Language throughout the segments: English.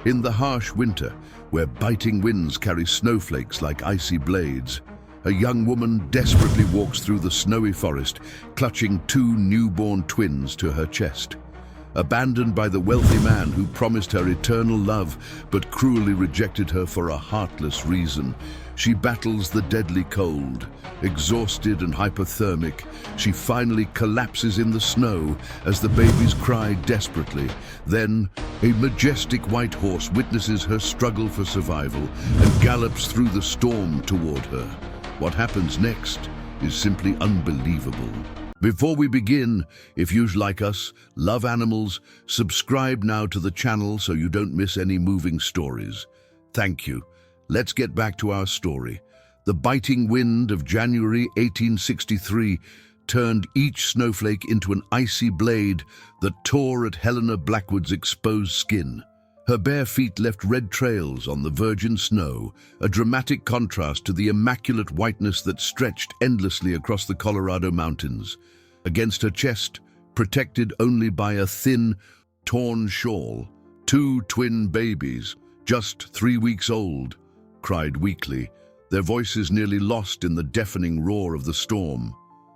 In the harsh winter, where biting winds carry snowflakes like icy blades, a young woman desperately walks through the snowy forest, clutching two newborn twins to her chest. Abandoned by the wealthy man who promised her eternal love but cruelly rejected her for a heartless reason, she battles the deadly cold. Exhausted and hypothermic, she finally collapses in the snow as the babies cry desperately. Then, a majestic white horse witnesses her struggle for survival and gallops through the storm toward her. What happens next is simply unbelievable. Before we begin, if you like us, love animals, subscribe now to the channel so you don't miss any moving stories. Thank you. Let's get back to our story. The biting wind of January 1863 turned each snowflake into an icy blade that tore at Helena Blackwood's exposed skin. Her bare feet left red trails on the virgin snow, a dramatic contrast to the immaculate whiteness that stretched endlessly across the Colorado mountains. Against her chest, protected only by a thin, torn shawl, two twin babies, just 3 weeks old, cried weakly, their voices nearly lost in the deafening roar of the storm.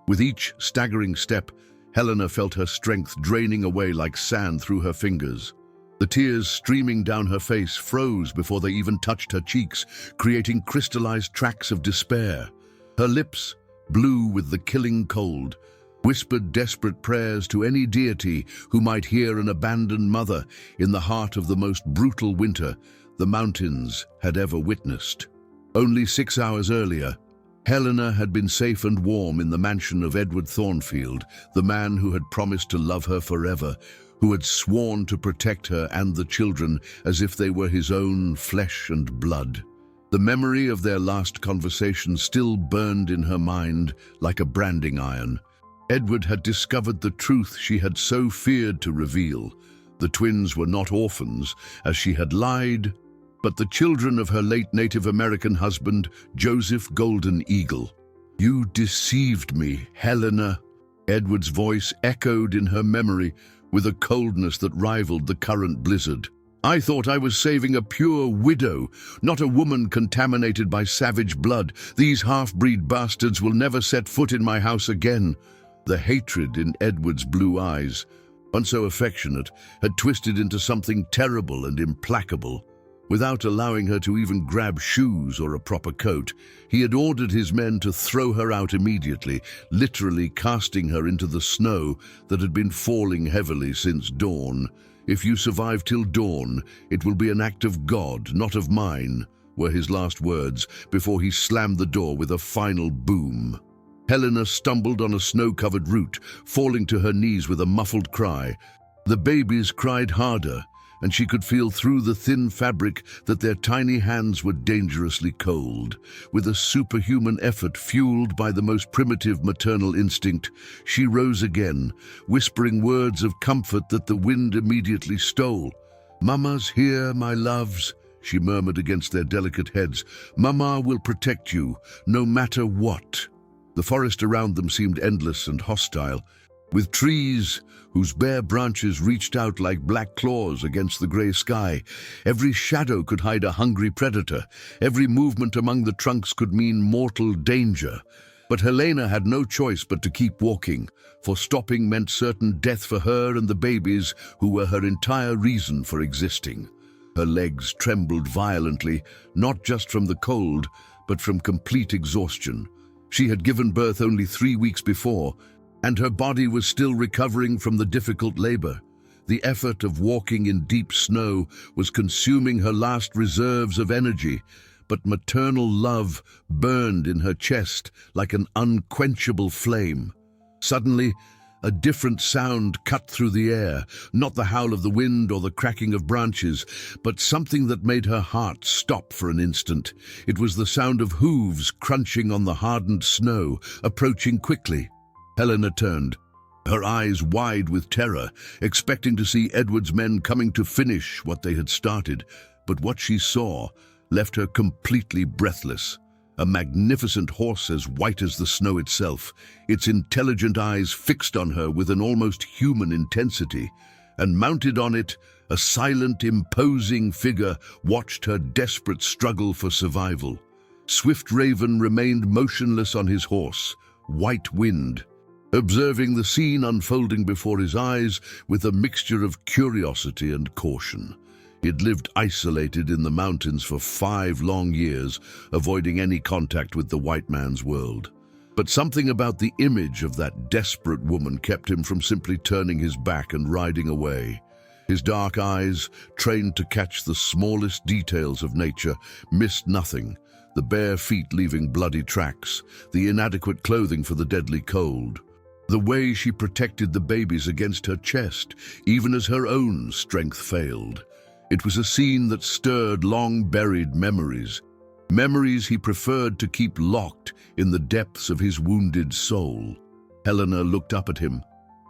With each staggering step, Helena felt her strength draining away like sand through her fingers. The tears streaming down her face froze before they even touched her cheeks, creating crystallized tracks of despair. Her lips, blue with the killing cold, whispered desperate prayers to any deity who might hear an abandoned mother in the heart of the most brutal winter the mountains had ever witnessed. Only 6 hours earlier, Helena had been safe and warm in the mansion of Edward Thornfield, the man who had promised to love her forever, who had sworn to protect her and the children as if they were his own flesh and blood. The memory of their last conversation still burned in her mind like a branding iron. Edward had discovered the truth she had so feared to reveal. The twins were not orphans, as she had lied, but the children of her late Native American husband, Joseph Golden Eagle. "You deceived me, Helena." Edward's voice echoed in her memory with a coldness that rivaled the current blizzard. "I thought I was saving a pure widow, not a woman contaminated by savage blood. These half-breed bastards will never set foot in my house again." The hatred in Edward's blue eyes, once so affectionate, had twisted into something terrible and implacable. Without allowing her to even grab shoes or a proper coat, he had ordered his men to throw her out immediately, literally casting her into the snow that had been falling heavily since dawn. "If you survive till dawn, it will be an act of God, not of mine," were his last words before he slammed the door with a final boom. Helena stumbled on a snow-covered route, falling to her knees with a muffled cry. The babies cried harder, and she could feel through the thin fabric that their tiny hands were dangerously cold. With a superhuman effort fueled by the most primitive maternal instinct, she rose again, whispering words of comfort that the wind immediately stole. "Mama's here, my loves," she murmured against their delicate heads. "Mama will protect you, no matter what." The forest around them seemed endless and hostile, with trees whose bare branches reached out like black claws against the grey sky. Every shadow could hide a hungry predator. Every movement among the trunks could mean mortal danger. But Helena had no choice but to keep walking, for stopping meant certain death for her and the babies who were her entire reason for existing. Her legs trembled violently, not just from the cold, but from complete exhaustion. She had given birth only 3 weeks before, and her body was still recovering from the difficult labor. The effort of walking in deep snow was consuming her last reserves of energy, but maternal love burned in her chest like an unquenchable flame. Suddenly, a different sound cut through the air, not the howl of the wind or the cracking of branches, but something that made her heart stop for an instant. It was the sound of hooves crunching on the hardened snow, approaching quickly. Helena turned, her eyes wide with terror, expecting to see Edward's men coming to finish what they had started. But what she saw left her completely breathless. A magnificent horse as white as the snow itself, its intelligent eyes fixed on her with an almost human intensity. and mounted on it, a silent, imposing figure watched her desperate struggle for survival. Swift Raven remained motionless on his horse, White Wind, observing the scene unfolding before his eyes with a mixture of curiosity and caution. He had lived isolated in the mountains for 5 long years, avoiding any contact with the white man's world. But something about the image of that desperate woman kept him from simply turning his back and riding away. His dark eyes, trained to catch the smallest details of nature, missed nothing: the bare feet leaving bloody tracks, the inadequate clothing for the deadly cold, the way she protected the babies against her chest, even as her own strength failed. It was a scene that stirred long-buried memories, memories he preferred to keep locked in the depths of his wounded soul. Helena looked up at him,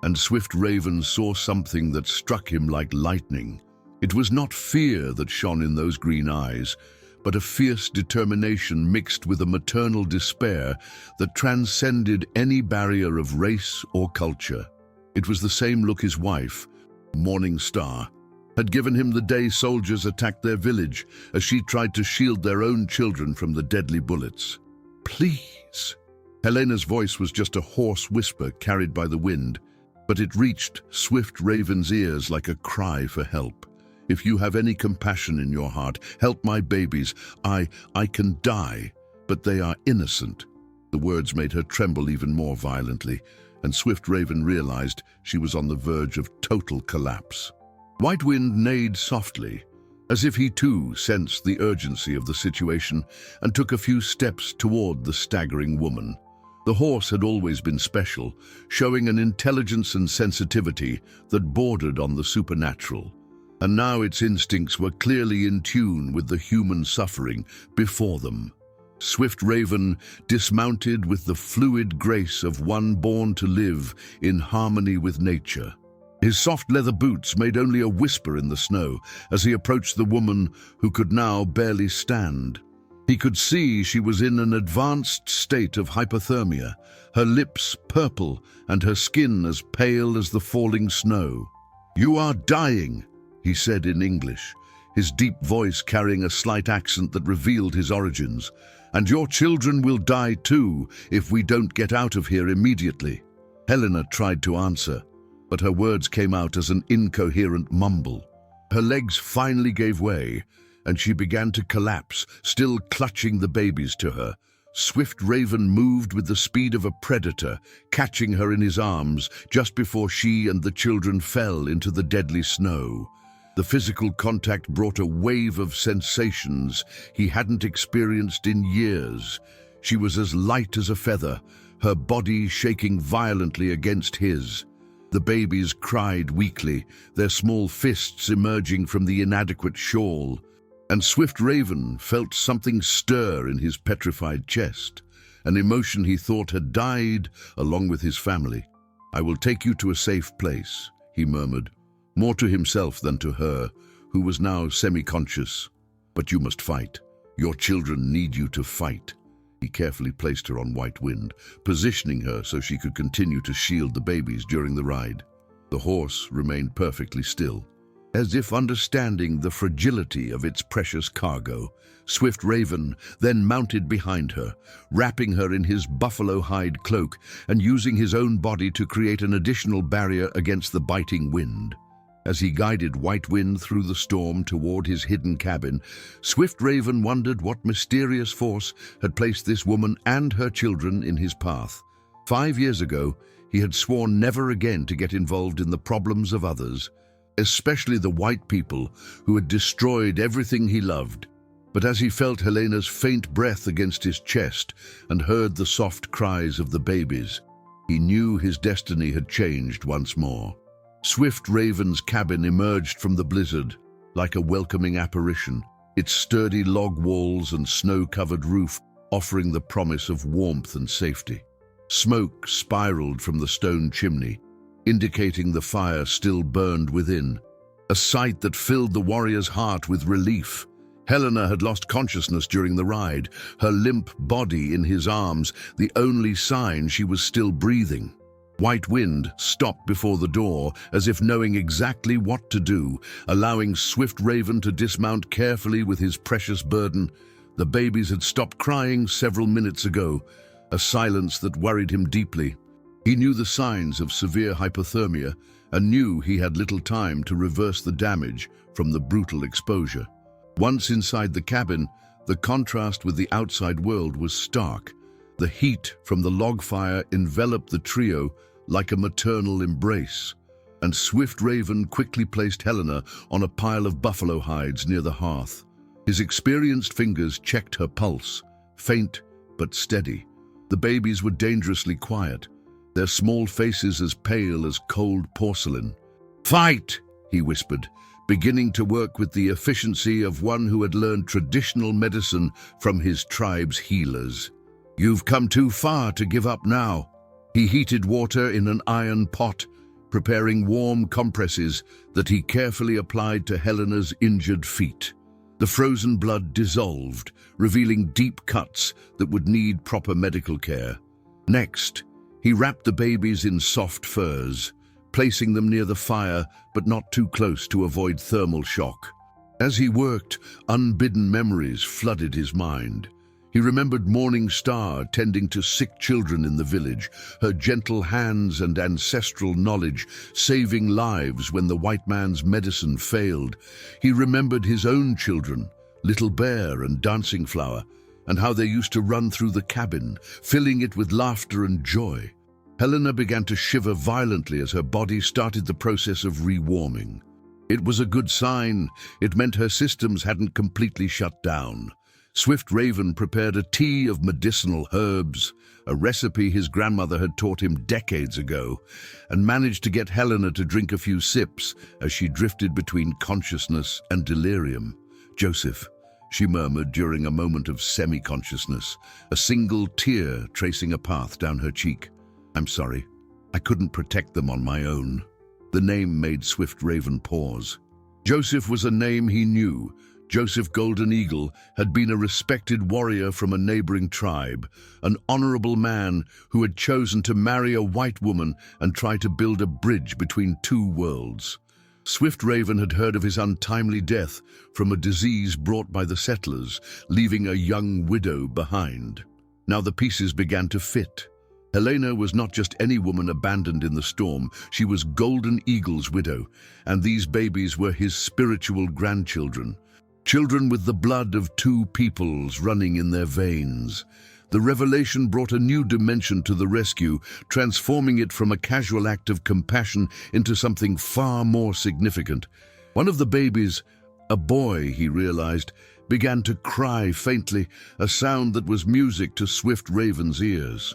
and Swift Raven saw something that struck him like lightning. It was not fear that shone in those green eyes, but a fierce determination mixed with a maternal despair that transcended any barrier of race or culture. It was the same look his wife, Morning Star, had given him the day soldiers attacked their village as she tried to shield their own children from the deadly bullets. "Please." Helena's voice was just a hoarse whisper carried by the wind, but it reached Swift Raven's ears like a cry for help. "If you have any compassion in your heart, help my babies. I can die, but they are innocent." The words made her tremble even more violently, and Swift Raven realized she was on the verge of total collapse. White Wind neighed softly, as if he too sensed the urgency of the situation, and took a few steps toward the staggering woman. The horse had always been special, showing an intelligence and sensitivity that bordered on the supernatural. And now its instincts were clearly in tune with the human suffering before them. Swift Raven dismounted with the fluid grace of one born to live in harmony with nature. His soft leather boots made only a whisper in the snow as he approached the woman who could now barely stand. He could see she was in an advanced state of hypothermia, her lips purple and her skin as pale as the falling snow. "You are dying," he said in English, his deep voice carrying a slight accent that revealed his origins. "And your children will die too if we don't get out of here immediately." Helena tried to answer, but her words came out as an incoherent mumble. Her legs finally gave way, and she began to collapse, still clutching the babies to her. Swift Raven moved with the speed of a predator, catching her in his arms just before she and the children fell into the deadly snow. The physical contact brought a wave of sensations he hadn't experienced in years. She was as light as a feather, her body shaking violently against his. The babies cried weakly, their small fists emerging from the inadequate shawl. And Swift Raven felt something stir in his petrified chest, an emotion he thought had died along with his family. "I will take you to a safe place," he murmured, more to himself than to her, who was now semi-conscious. "But you must fight. Your children need you to fight." He carefully placed her on White Wind, positioning her so she could continue to shield the babies during the ride. The horse remained perfectly still, as if understanding the fragility of its precious cargo. Swift Raven then mounted behind her, wrapping her in his buffalo hide cloak and using his own body to create an additional barrier against the biting wind. As he guided White Wind through the storm toward his hidden cabin, Swift Raven wondered what mysterious force had placed this woman and her children in his path. 5 years ago, he had sworn never again to get involved in the problems of others, especially the white people who had destroyed everything he loved. But as he felt Helena's faint breath against his chest and heard the soft cries of the babies, he knew his destiny had changed once more. Swift Raven's cabin emerged from the blizzard like a welcoming apparition, its sturdy log walls and snow-covered roof offering the promise of warmth and safety. Smoke spiraled from the stone chimney, indicating the fire still burned within, a sight that filled the warrior's heart with relief. Helena had lost consciousness during the ride, her limp body in his arms, the only sign she was still breathing. White Wind stopped before the door, as if knowing exactly what to do, allowing Swift Raven to dismount carefully with his precious burden. The babies had stopped crying several minutes ago, a silence that worried him deeply. He knew the signs of severe hypothermia and knew he had little time to reverse the damage from the brutal exposure. Once inside the cabin, the contrast with the outside world was stark. The heat from the log fire enveloped the trio like a maternal embrace, and Swift Raven quickly placed Helena on a pile of buffalo hides near the hearth. His experienced fingers checked her pulse, faint but steady. The babies were dangerously quiet, their small faces as pale as cold porcelain. "Fight!" he whispered, beginning to work with the efficiency of one who had learned traditional medicine from his tribe's healers. "You've come too far to give up now." He heated water in an iron pot, preparing warm compresses that he carefully applied to Helena's injured feet. The frozen blood dissolved, revealing deep cuts that would need proper medical care. Next, he wrapped the babies in soft furs, placing them near the fire but not too close to avoid thermal shock. As he worked, unbidden memories flooded his mind. He remembered Morning Star tending to sick children in the village, her gentle hands and ancestral knowledge saving lives when the white man's medicine failed. He remembered his own children, Little Bear and Dancing Flower, and how they used to run through the cabin, filling it with laughter and joy. Helena began to shiver violently as her body started the process of rewarming. It was a good sign. It meant her systems hadn't completely shut down. Swift Raven prepared a tea of medicinal herbs, a recipe his grandmother had taught him decades ago, and managed to get Helena to drink a few sips as she drifted between consciousness and delirium. "Joseph," she murmured during a moment of semi-consciousness, a single tear tracing a path down her cheek. "I'm sorry. I couldn't protect them on my own." The name made Swift Raven pause. Joseph was a name he knew. Joseph Golden Eagle had been a respected warrior from a neighboring tribe, an honorable man who had chosen to marry a white woman and try to build a bridge between two worlds. Swift Raven had heard of his untimely death from a disease brought by the settlers, leaving a young widow behind. Now the pieces began to fit. Helena was not just any woman abandoned in the storm, she was Golden Eagle's widow, and these babies were his spiritual grandchildren. Children with the blood of two peoples running in their veins. The revelation brought a new dimension to the rescue, transforming it from a casual act of compassion into something far more significant. One of the babies, a boy, he realized, began to cry faintly, a sound that was music to Swift Raven's ears.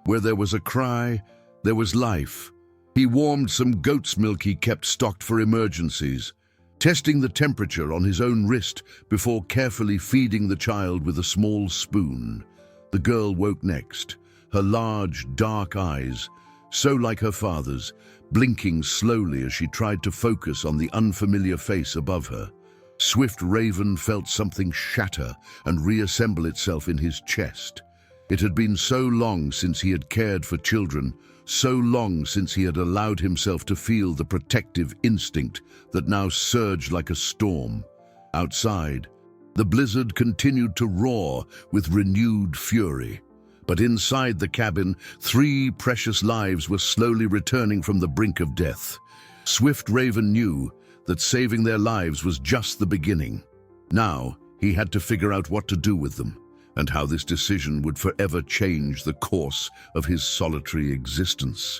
Where there was a cry, there was life. He warmed some goat's milk he kept stocked for emergencies, testing the temperature on his own wrist before carefully feeding the child with a small spoon. The girl woke next, her large, dark eyes, so like her father's, blinking slowly as she tried to focus on the unfamiliar face above her. Swift Raven felt something shatter and reassemble itself in his chest. It had been so long since he had cared for children, so long since he had allowed himself to feel the protective instinct that now surged like a storm. Outside, the blizzard continued to roar with renewed fury. But inside the cabin, 3 precious lives were slowly returning from the brink of death. Swift Raven knew that saving their lives was just the beginning. Now, he had to figure out what to do with them, and how this decision would forever change the course of his solitary existence.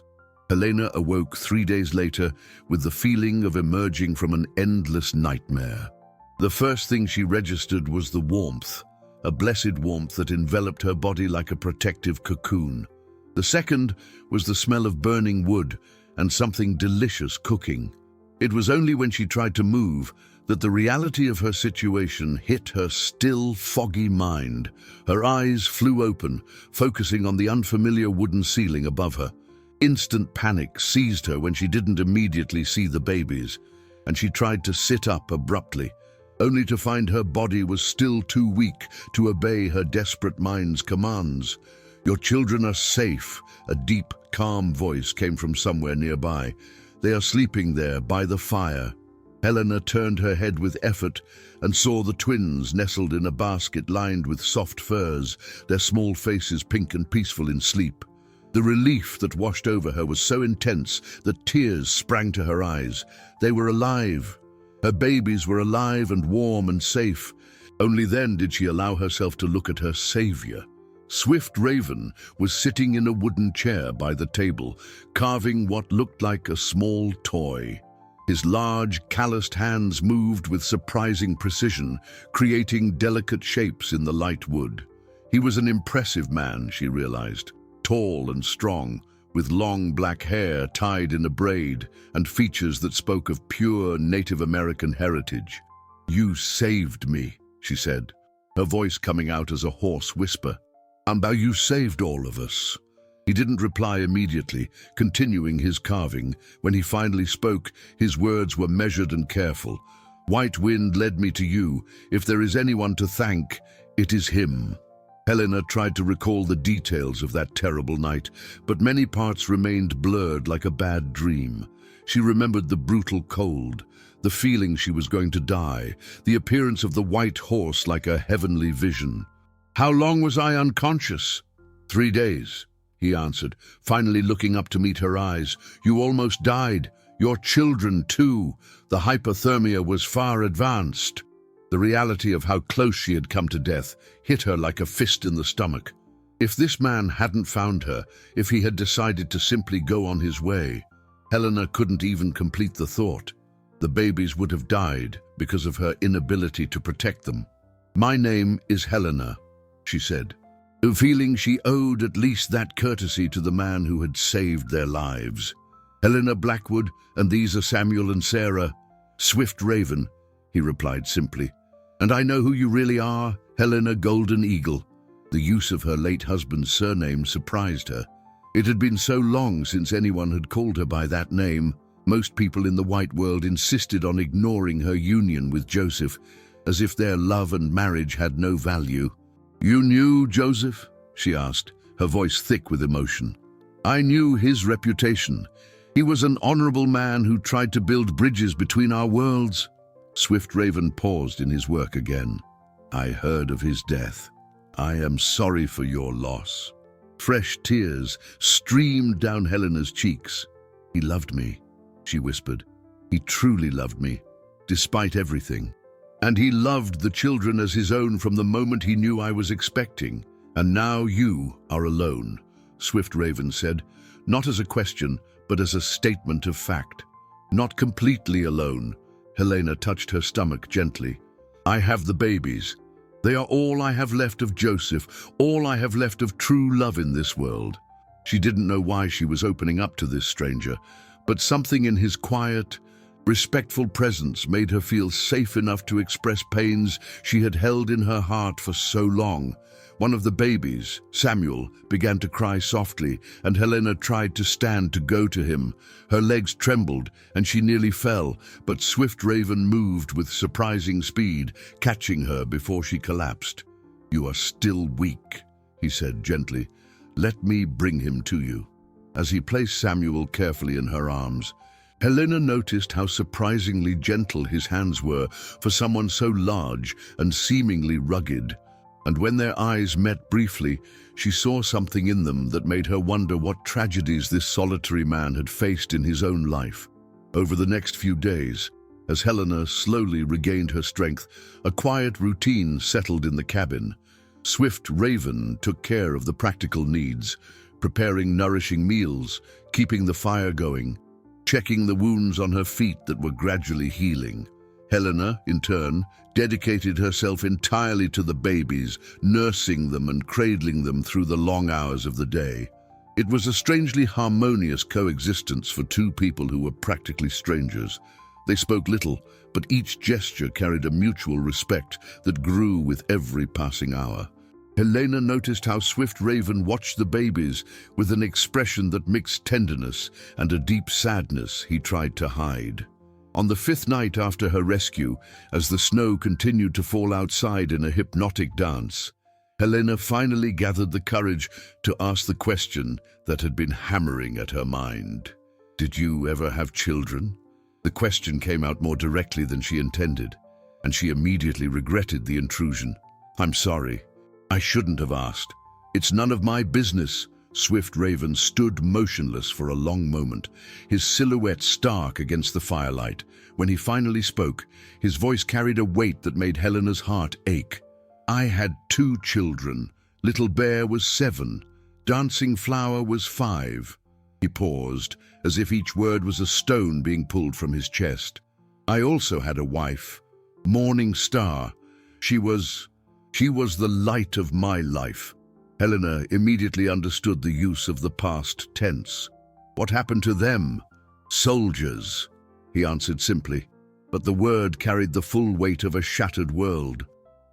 Helena awoke 3 days later with the feeling of emerging from an endless nightmare. The first thing she registered was the warmth, a blessed warmth that enveloped her body like a protective cocoon. The second was the smell of burning wood and something delicious cooking. It was only when she tried to move that the reality of her situation hit her still, foggy mind. Her eyes flew open, focusing on the unfamiliar wooden ceiling above her. Instant panic seized her when she didn't immediately see the babies, and she tried to sit up abruptly, only to find her body was still too weak to obey her desperate mind's commands. "Your children are safe," a deep, calm voice came from somewhere nearby. "They are sleeping there, by the fire." Helena turned her head with effort and saw the twins nestled in a basket lined with soft furs, their small faces pink and peaceful in sleep. The relief that washed over her was so intense that tears sprang to her eyes. They were alive. Her babies were alive and warm and safe. Only then did she allow herself to look at her savior. Swift Raven was sitting in a wooden chair by the table, carving what looked like a small toy. His large, calloused hands moved with surprising precision, creating delicate shapes in the light wood. He was an impressive man, she realized, tall and strong, with long black hair tied in a braid and features that spoke of pure Native American heritage. "You saved me," she said, her voice coming out as a hoarse whisper. "Amba, you saved all of us." He didn't reply immediately, continuing his carving. When he finally spoke, his words were measured and careful. "White Wind led me to you. If there is anyone to thank, it is him." Helena tried to recall the details of that terrible night, but many parts remained blurred like a bad dream. She remembered the brutal cold, the feeling she was going to die, the appearance of the white horse like a heavenly vision. "How long was I unconscious?" 3 days. He answered, finally looking up to meet her eyes. "You almost died. Your children, too. The hypothermia was far advanced." The reality of how close she had come to death hit her like a fist in the stomach. If this man hadn't found her, if he had decided to simply go on his way, Helena couldn't even complete the thought. The babies would have died because of her inability to protect them. "My name is Helena," she said, feeling she owed at least that courtesy to the man who had saved their lives. "Helena Blackwood, and these are Samuel and Sarah." "Swift Raven," he replied simply. "And I know who you really are, Helena Golden Eagle." The use of her late husband's surname surprised her. It had been so long since anyone had called her by that name. Most people in the white world insisted on ignoring her union with Joseph, as if their love and marriage had no value. "You knew Joseph?" she asked, her voice thick with emotion. "I knew his reputation. He was an honorable man who tried to build bridges between our worlds." Swift Raven paused in his work again. "I heard of his death. I am sorry for your loss." Fresh tears streamed down Helena's cheeks. "He loved me," she whispered. "He truly loved me, despite everything. And he loved the children as his own from the moment he knew I was expecting. And now you are alone," Swift Raven said, not as a question, but as a statement of fact. "Not completely alone." Helena touched her stomach gently. "I have the babies. They are all I have left of Joseph, all I have left of true love in this world." She didn't know why she was opening up to this stranger, but something in his quiet, respectful presence made her feel safe enough to express pains she had held in her heart for so long. One of the babies, Samuel, began to cry softly, and Helena tried to stand to go to him. Her legs trembled, and she nearly fell, but Swift Raven moved with surprising speed, catching her before she collapsed. "You are still weak," he said gently. "Let me bring him to you." As he placed Samuel carefully in her arms, Helena noticed how surprisingly gentle his hands were for someone so large and seemingly rugged. And when their eyes met briefly, she saw something in them that made her wonder what tragedies this solitary man had faced in his own life. Over the next few days, as Helena slowly regained her strength, a quiet routine settled in the cabin. Swift Raven took care of the practical needs, preparing nourishing meals, keeping the fire going, checking the wounds on her feet that were gradually healing. Helena, in turn, dedicated herself entirely to the babies, nursing them and cradling them through the long hours of the day. It was a strangely harmonious coexistence for two people who were practically strangers. They spoke little, but each gesture carried a mutual respect that grew with every passing hour. Helena noticed how Swift Raven watched the babies with an expression that mixed tenderness and a deep sadness he tried to hide. On the 5th night after her rescue, as the snow continued to fall outside in a hypnotic dance, Helena finally gathered the courage to ask the question that had been hammering at her mind. "Did you ever have children?" The question came out more directly than she intended, and she immediately regretted the intrusion. "I'm sorry. I shouldn't have asked. It's none of my business." Swift Raven stood motionless for a long moment, his silhouette stark against the firelight. When he finally spoke, his voice carried a weight that made Helena's heart ache. "I had 2 children. Little Bear was 7. Dancing Flower was 5. He paused, as if each word was a stone being pulled from his chest. "I also had a wife, Morning Star. She was the light of my life." Helena immediately understood the use of the past tense. "What happened to them?" "Soldiers," he answered simply, but the word carried the full weight of a shattered world.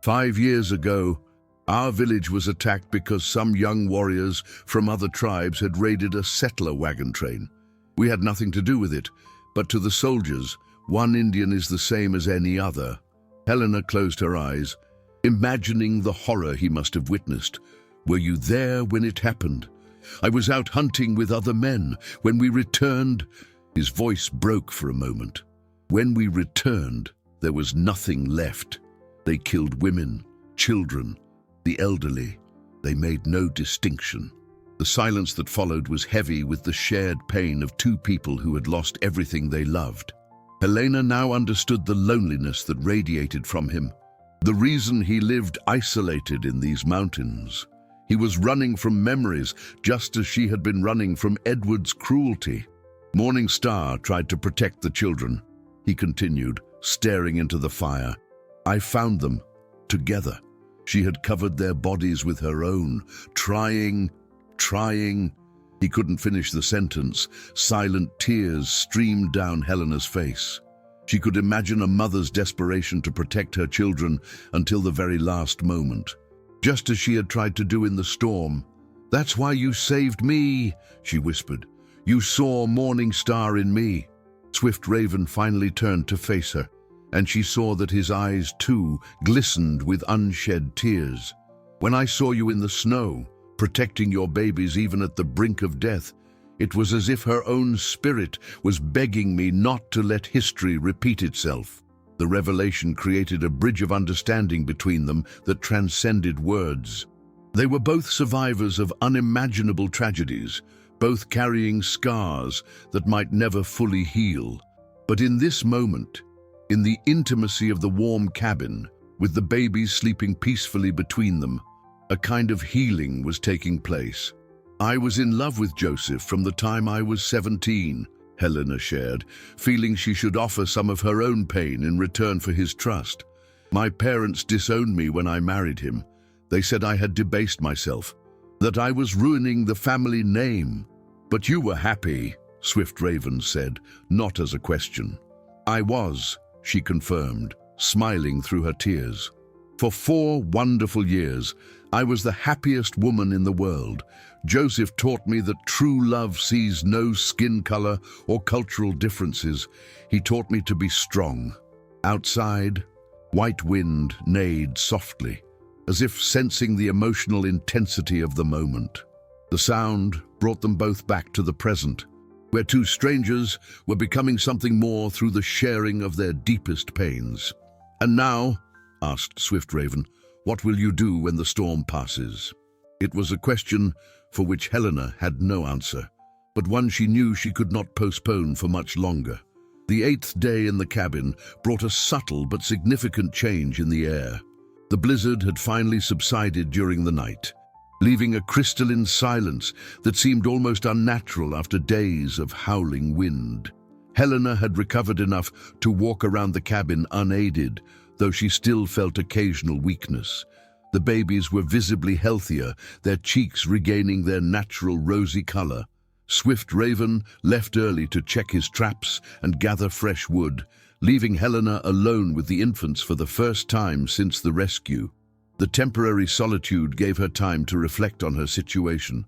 5 years ago, our village was attacked because some young warriors from other tribes had raided a settler wagon train. We had nothing to do with it, but to the soldiers, one Indian is the same as any other." Helena closed her eyes, imagining the horror he must have witnessed. "Were you there when it happened?" "I was out hunting with other men. When we returned..." His voice broke for a moment. "When we returned, there was nothing left. They killed women, children, the elderly. They made no distinction." The silence that followed was heavy with the shared pain of 2 people who had lost everything they loved. Helena now understood the loneliness that radiated from him. The reason he lived isolated in these mountains. He was running from memories, just as she had been running from Edward's cruelty. Morning Star tried to protect the children. He continued, staring into the fire. "I found them, together. She had covered their bodies with her own, trying. He couldn't finish the sentence. Silent tears streamed down Helena's face. She could imagine a mother's desperation to protect her children until the very last moment, just as she had tried to do in the storm. "That's why you saved me," she whispered. "You saw Morning Star in me." Swift Raven finally turned to face her, and she saw that his eyes, too, glistened with unshed tears. "When I saw you in the snow, protecting your babies even at the brink of death, it was as if her own spirit was begging me not to let history repeat itself." The revelation created a bridge of understanding between them that transcended words. They were both survivors of unimaginable tragedies, both carrying scars that might never fully heal. But in this moment, in the intimacy of the warm cabin, with the babies sleeping peacefully between them, a kind of healing was taking place. "I was in love with Joseph from the time I was 17, Helena shared, feeling she should offer some of her own pain in return for his trust. "My parents disowned me when I married him. They said I had debased myself, that I was ruining the family name. But you were happy," Swift Raven said, not as a question. "I was," she confirmed, smiling through her tears. "For 4 wonderful years, I was the happiest woman in the world. Joseph taught me that true love sees no skin color or cultural differences. He taught me to be strong." Outside, white wind neighed softly, as if sensing the emotional intensity of the moment. The sound brought them both back to the present, where 2 strangers were becoming something more through the sharing of their deepest pains. "And now," asked Swift Raven, "what will you do when the storm passes?" It was a question for which Helena had no answer, but one she knew she could not postpone for much longer. The 8th day in the cabin brought a subtle but significant change in the air. The blizzard had finally subsided during the night, leaving a crystalline silence that seemed almost unnatural after days of howling wind. Helena had recovered enough to walk around the cabin unaided, though she still felt occasional weakness. The babies were visibly healthier, their cheeks regaining their natural rosy color. Swift Raven left early to check his traps and gather fresh wood, leaving Helena alone with the infants for the first time since the rescue. The temporary solitude gave her time to reflect on her situation.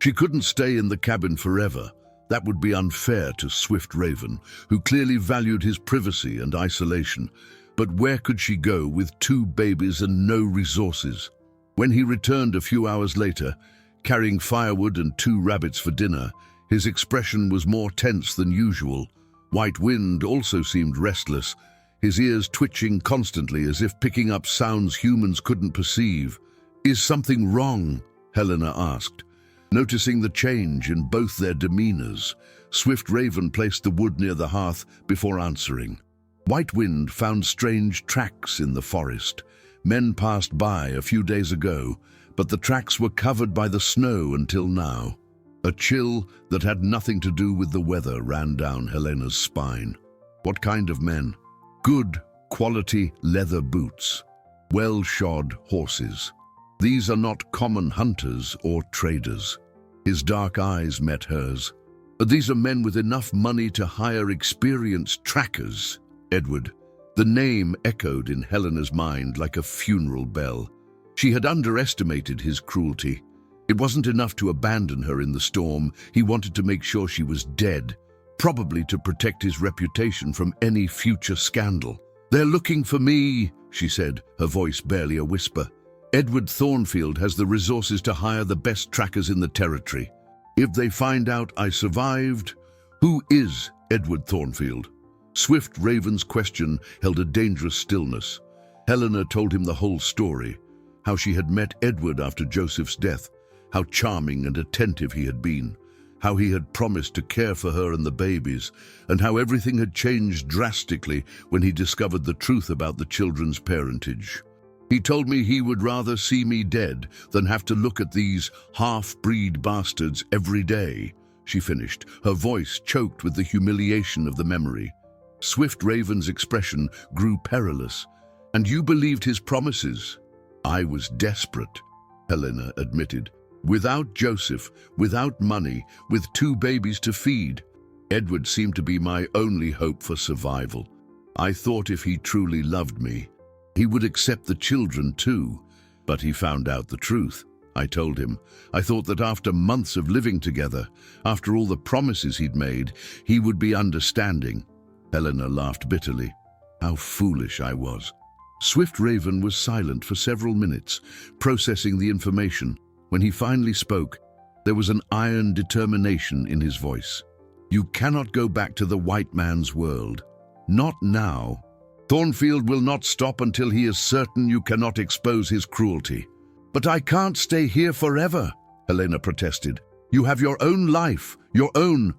She couldn't stay in the cabin forever. That would be unfair to Swift Raven, who clearly valued his privacy and isolation. But where could she go with 2 babies and no resources? When he returned a few hours later, carrying firewood and 2 rabbits for dinner, his expression was more tense than usual. White Wind also seemed restless, his ears twitching constantly as if picking up sounds humans couldn't perceive. "Is something wrong?" Helena asked. Noticing the change in both their demeanors, Swift Raven placed the wood near the hearth before answering. White Wind found strange tracks in the forest. Men passed by a few days ago, but the tracks were covered by the snow until now. A chill that had nothing to do with the weather ran down Helena's spine. What kind of men? Good, quality leather boots. Well-shod horses. These are not common hunters or traders. His dark eyes met hers. But these are men with enough money to hire experienced trackers. Edward. The name echoed in Helena's mind like a funeral bell. She had underestimated his cruelty. It wasn't enough to abandon her in the storm. He wanted to make sure she was dead, probably to protect his reputation from any future scandal. "They're looking for me," she said, her voice barely a whisper. "Edward Thornfield has the resources to hire the best trackers in the territory. If they find out I survived, who is Edward Thornfield?" Swift Raven's question held a dangerous stillness. Helena told him the whole story, how she had met Edward after Joseph's death, how charming and attentive he had been, how he had promised to care for her and the babies, and how everything had changed drastically when he discovered the truth about the children's parentage. "He told me he would rather see me dead than have to look at these half-breed bastards every day," she finished, her voice choked with the humiliation of the memory. Swift Raven's expression grew perilous. "And you believed his promises?" "I was desperate," Helena admitted. "Without Joseph, without money, with 2 babies to feed. Edward seemed to be my only hope for survival. I thought if he truly loved me, he would accept the children too. But he found out the truth," I told him. "I thought that after months of living together, after all the promises he'd made, he would be understanding." Helena laughed bitterly. How foolish I was. Swift Raven was silent for several minutes, processing the information. When he finally spoke, there was an iron determination in his voice. "You cannot go back to the white man's world. Not now. Thornfield will not stop until he is certain you cannot expose his cruelty." "But I can't stay here forever," Helena protested. "You have your own life, your own—"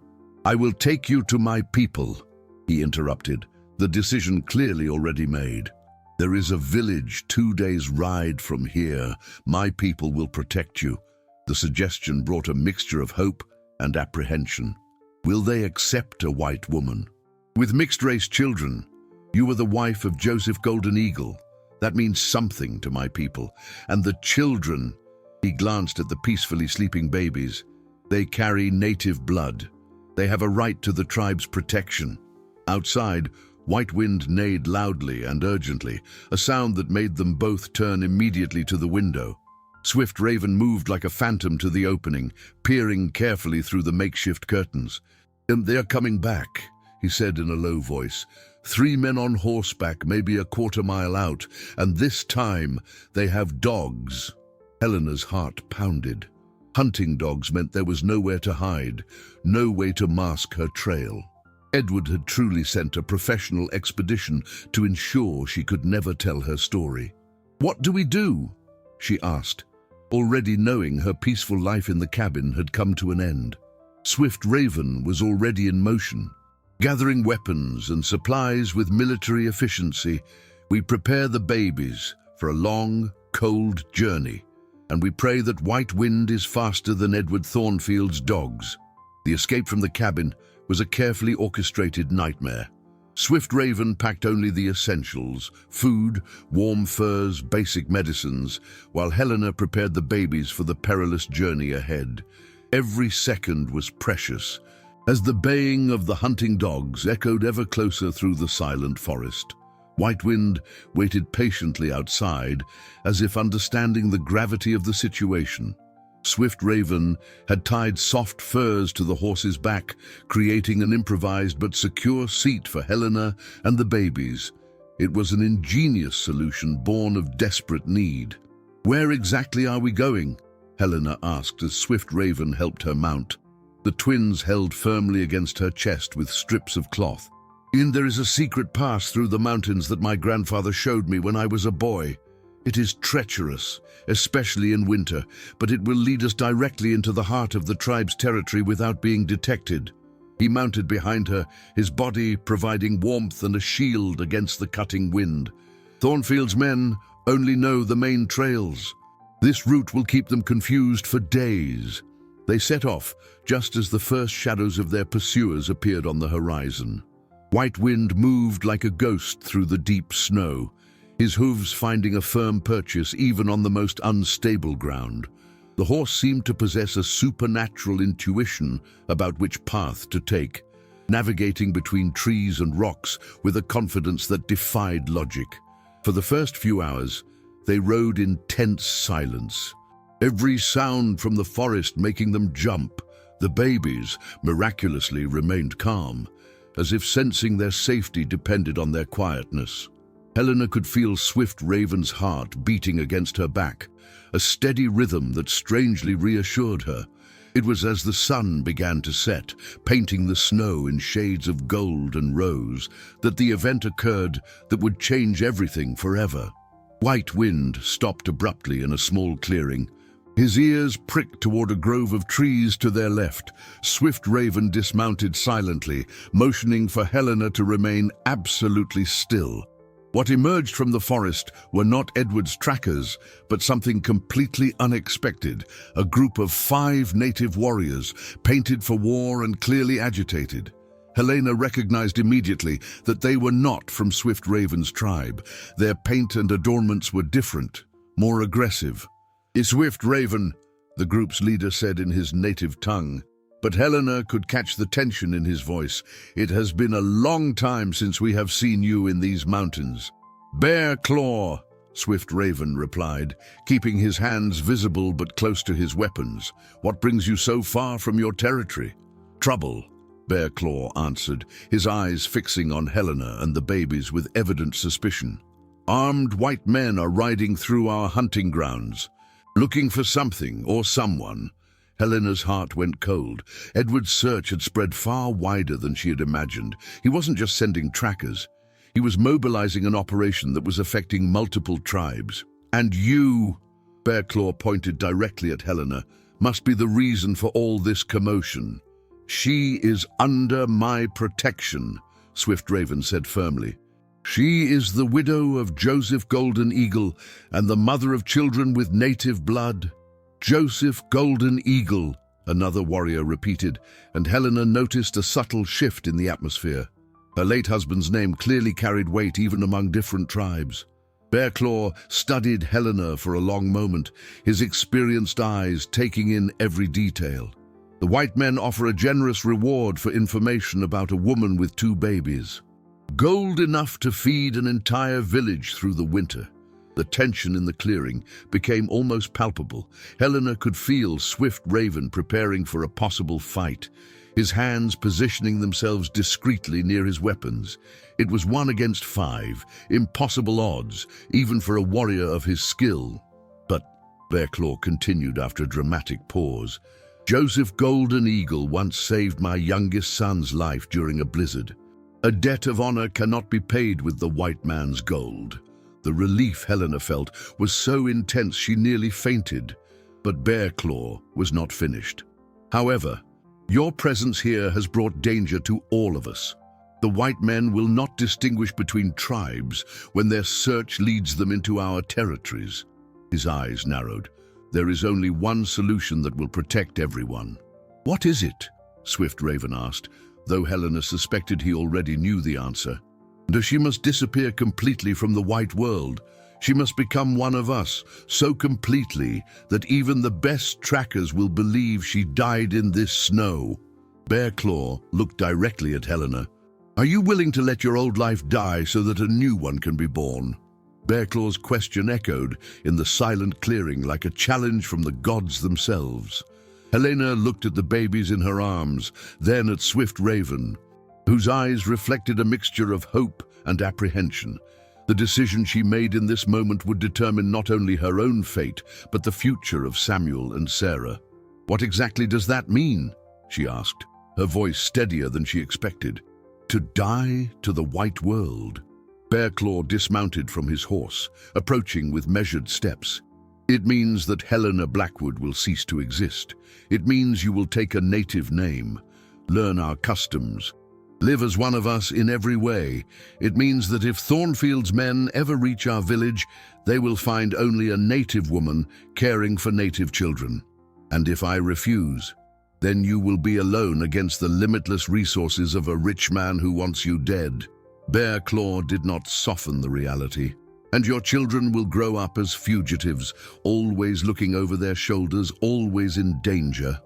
"I will take you to my people," he interrupted, the decision clearly already made. "There is a village 2 days' ride from here. My people will protect you." The suggestion brought a mixture of hope and apprehension. Will they accept a white woman? With mixed-race children, you were the wife of Joseph Golden Eagle. That means something to my people. And the children, he glanced at the peacefully sleeping babies. They carry native blood. They have a right to the tribe's protection. Outside, White Wind neighed loudly and urgently, a sound that made them both turn immediately to the window. Swift Raven moved like a phantom to the opening, peering carefully through the makeshift curtains. "They're coming back," he said in a low voice. 3 men on horseback, maybe a quarter-mile out, and this time they have dogs." Helena's heart pounded. Hunting dogs meant there was nowhere to hide, no way to mask her trail. Edward had truly sent a professional expedition to ensure she could never tell her story. "What do we do?" she asked, already knowing her peaceful life in the cabin had come to an end. Swift Raven was already in motion. Gathering weapons and supplies with military efficiency, we prepare the babies for a long, cold journey, and we pray that White Wind is faster than Edward Thornfield's dogs. The escape from the cabin was a carefully orchestrated nightmare. Swift Raven packed only the essentials, food, warm furs, basic medicines, while Helena prepared the babies for the perilous journey ahead. Every second was precious, as the baying of the hunting dogs echoed ever closer through the silent forest. White Wind waited patiently outside, as if understanding the gravity of the situation. Swift Raven had tied soft furs to the horse's back, creating an improvised but secure seat for Helena and the babies. It was an ingenious solution born of desperate need. "Where exactly are we going?" Helena asked as Swift Raven helped her mount. The twins held firmly against her chest with strips of cloth. "There is a secret pass through the mountains that my grandfather showed me when I was a boy. It is treacherous, especially in winter, but it will lead us directly into the heart of the tribe's territory without being detected." He mounted behind her, his body providing warmth and a shield against the cutting wind. "Thornfield's men only know the main trails. This route will keep them confused for days." They set off, just as the first shadows of their pursuers appeared on the horizon. White Wind moved like a ghost through the deep snow, his hooves finding a firm purchase even on the most unstable ground. The horse seemed to possess a supernatural intuition about which path to take, navigating between trees and rocks with a confidence that defied logic. For the first few hours, they rode in tense silence, every sound from the forest making them jump. The babies miraculously remained calm, as if sensing their safety depended on their quietness. Helena could feel Swift Raven's heart beating against her back, a steady rhythm that strangely reassured her. It was as the sun began to set, painting the snow in shades of gold and rose, that the event occurred that would change everything forever. White Wind stopped abruptly in a small clearing. His ears pricked toward a grove of trees to their left. Swift Raven dismounted silently, motioning for Helena to remain absolutely still. What emerged from the forest were not Edward's trackers, but something completely unexpected, a group of 5 native warriors, painted for war and clearly agitated. Helena recognized immediately that they were not from Swift Raven's tribe. Their paint and adornments were different, more aggressive. "Swift Raven," the group's leader said in his native tongue. But Helena could catch the tension in his voice. "It has been a long time since we have seen you in these mountains." "Bear Claw," Swift Raven replied, keeping his hands visible but close to his weapons. "What brings you so far from your territory?" "Trouble," Bear Claw answered, his eyes fixing on Helena and the babies with evident suspicion. "Armed white men are riding through our hunting grounds, looking for something or someone." Helena's heart went cold. Edward's search had spread far wider than she had imagined. He wasn't just sending trackers. He was mobilizing an operation that was affecting multiple tribes. "And you," Bearclaw pointed directly at Helena, "must be the reason for all this commotion." "She is under my protection," Swift Raven said firmly. "She is the widow of Joseph Golden Eagle and the mother of children with native blood." "Joseph Golden Eagle," another warrior repeated, and Helena noticed a subtle shift in the atmosphere. Her late husband's name clearly carried weight even among different tribes. Bearclaw studied Helena for a long moment, his experienced eyes taking in every detail. "The white men offer a generous reward for information about a woman with 2 babies. Gold enough to feed an entire village through the winter." The tension in the clearing became almost palpable. Helena could feel Swift Raven preparing for a possible fight, his hands positioning themselves discreetly near his weapons. It was 1 against 5, impossible odds, even for a warrior of his skill. "But," Bearclaw continued after a dramatic pause, "Joseph Golden Eagle once saved my youngest son's life during a blizzard. A debt of honor cannot be paid with the white man's gold." The relief Helena felt was so intense she nearly fainted, but Bearclaw was not finished. "However, your presence here has brought danger to all of us. The white men will not distinguish between tribes when their search leads them into our territories." His eyes narrowed. "There is only one solution that will protect everyone." "What is it?" Swift Raven asked, though Helena suspected he already knew the answer. "She must disappear completely from the white world. She must become one of us, so completely that even the best trackers will believe she died in this snow." Bearclaw looked directly at Helena. "Are you willing to let your old life die so that a new one can be born?" Bearclaw's question echoed in the silent clearing like a challenge from the gods themselves. Helena looked at the babies in her arms, then at Swift Raven, whose eyes reflected a mixture of hope and apprehension. The decision she made in this moment would determine not only her own fate, but the future of Samuel and Sarah. "What exactly does that mean?" she asked, her voice steadier than she expected. "To die to the white world." Bearclaw dismounted from his horse, approaching with measured steps. "It means that Helena Blackwood will cease to exist. It means you will take a native name, learn our customs, live as one of us in every way. It means that if Thornfield's men ever reach our village, they will find only a native woman caring for native children. And if I refuse, then you will be alone against the limitless resources of a rich man who wants you dead." Bearclaw did not soften the reality. "And your children will grow up as fugitives, always looking over their shoulders, always in danger."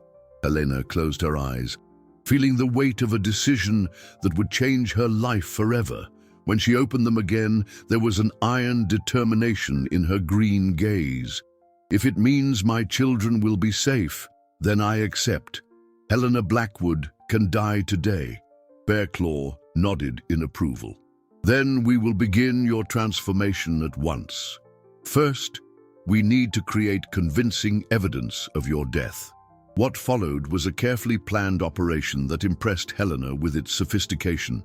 Helena closed her eyes, feeling the weight of a decision that would change her life forever. When she opened them again, there was an iron determination in her green gaze. "If it means my children will be safe, then I accept. Helena Blackwood can die today." Bearclaw nodded in approval. "Then we will begin your transformation at once. First, we need to create convincing evidence of your death." What followed was a carefully planned operation that impressed Helena with its sophistication.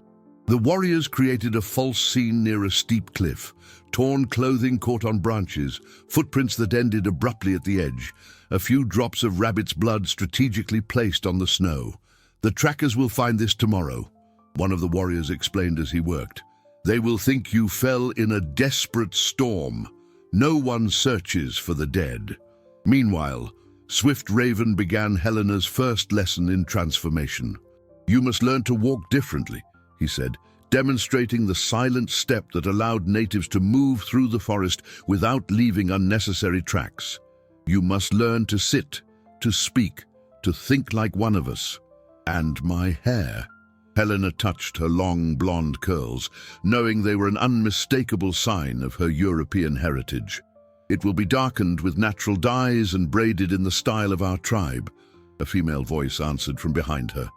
The warriors created a false scene near a steep cliff, torn clothing caught on branches, footprints that ended abruptly at the edge, a few drops of rabbit's blood strategically placed on the snow. "The trackers will find this tomorrow," one of the warriors explained as he worked. "They will think you fell in a desperate storm. No one searches for the dead." Meanwhile, Swift Raven began Helena's first lesson in transformation. "You must learn to walk differently," he said, demonstrating the silent step that allowed natives to move through the forest without leaving unnecessary tracks. "You must learn to sit, to speak, to think like one of us. And my hair." Helena touched her long blonde curls, knowing they were an unmistakable sign of her European heritage. "It will be darkened with natural dyes and braided in the style of our tribe," a female voice answered from behind her.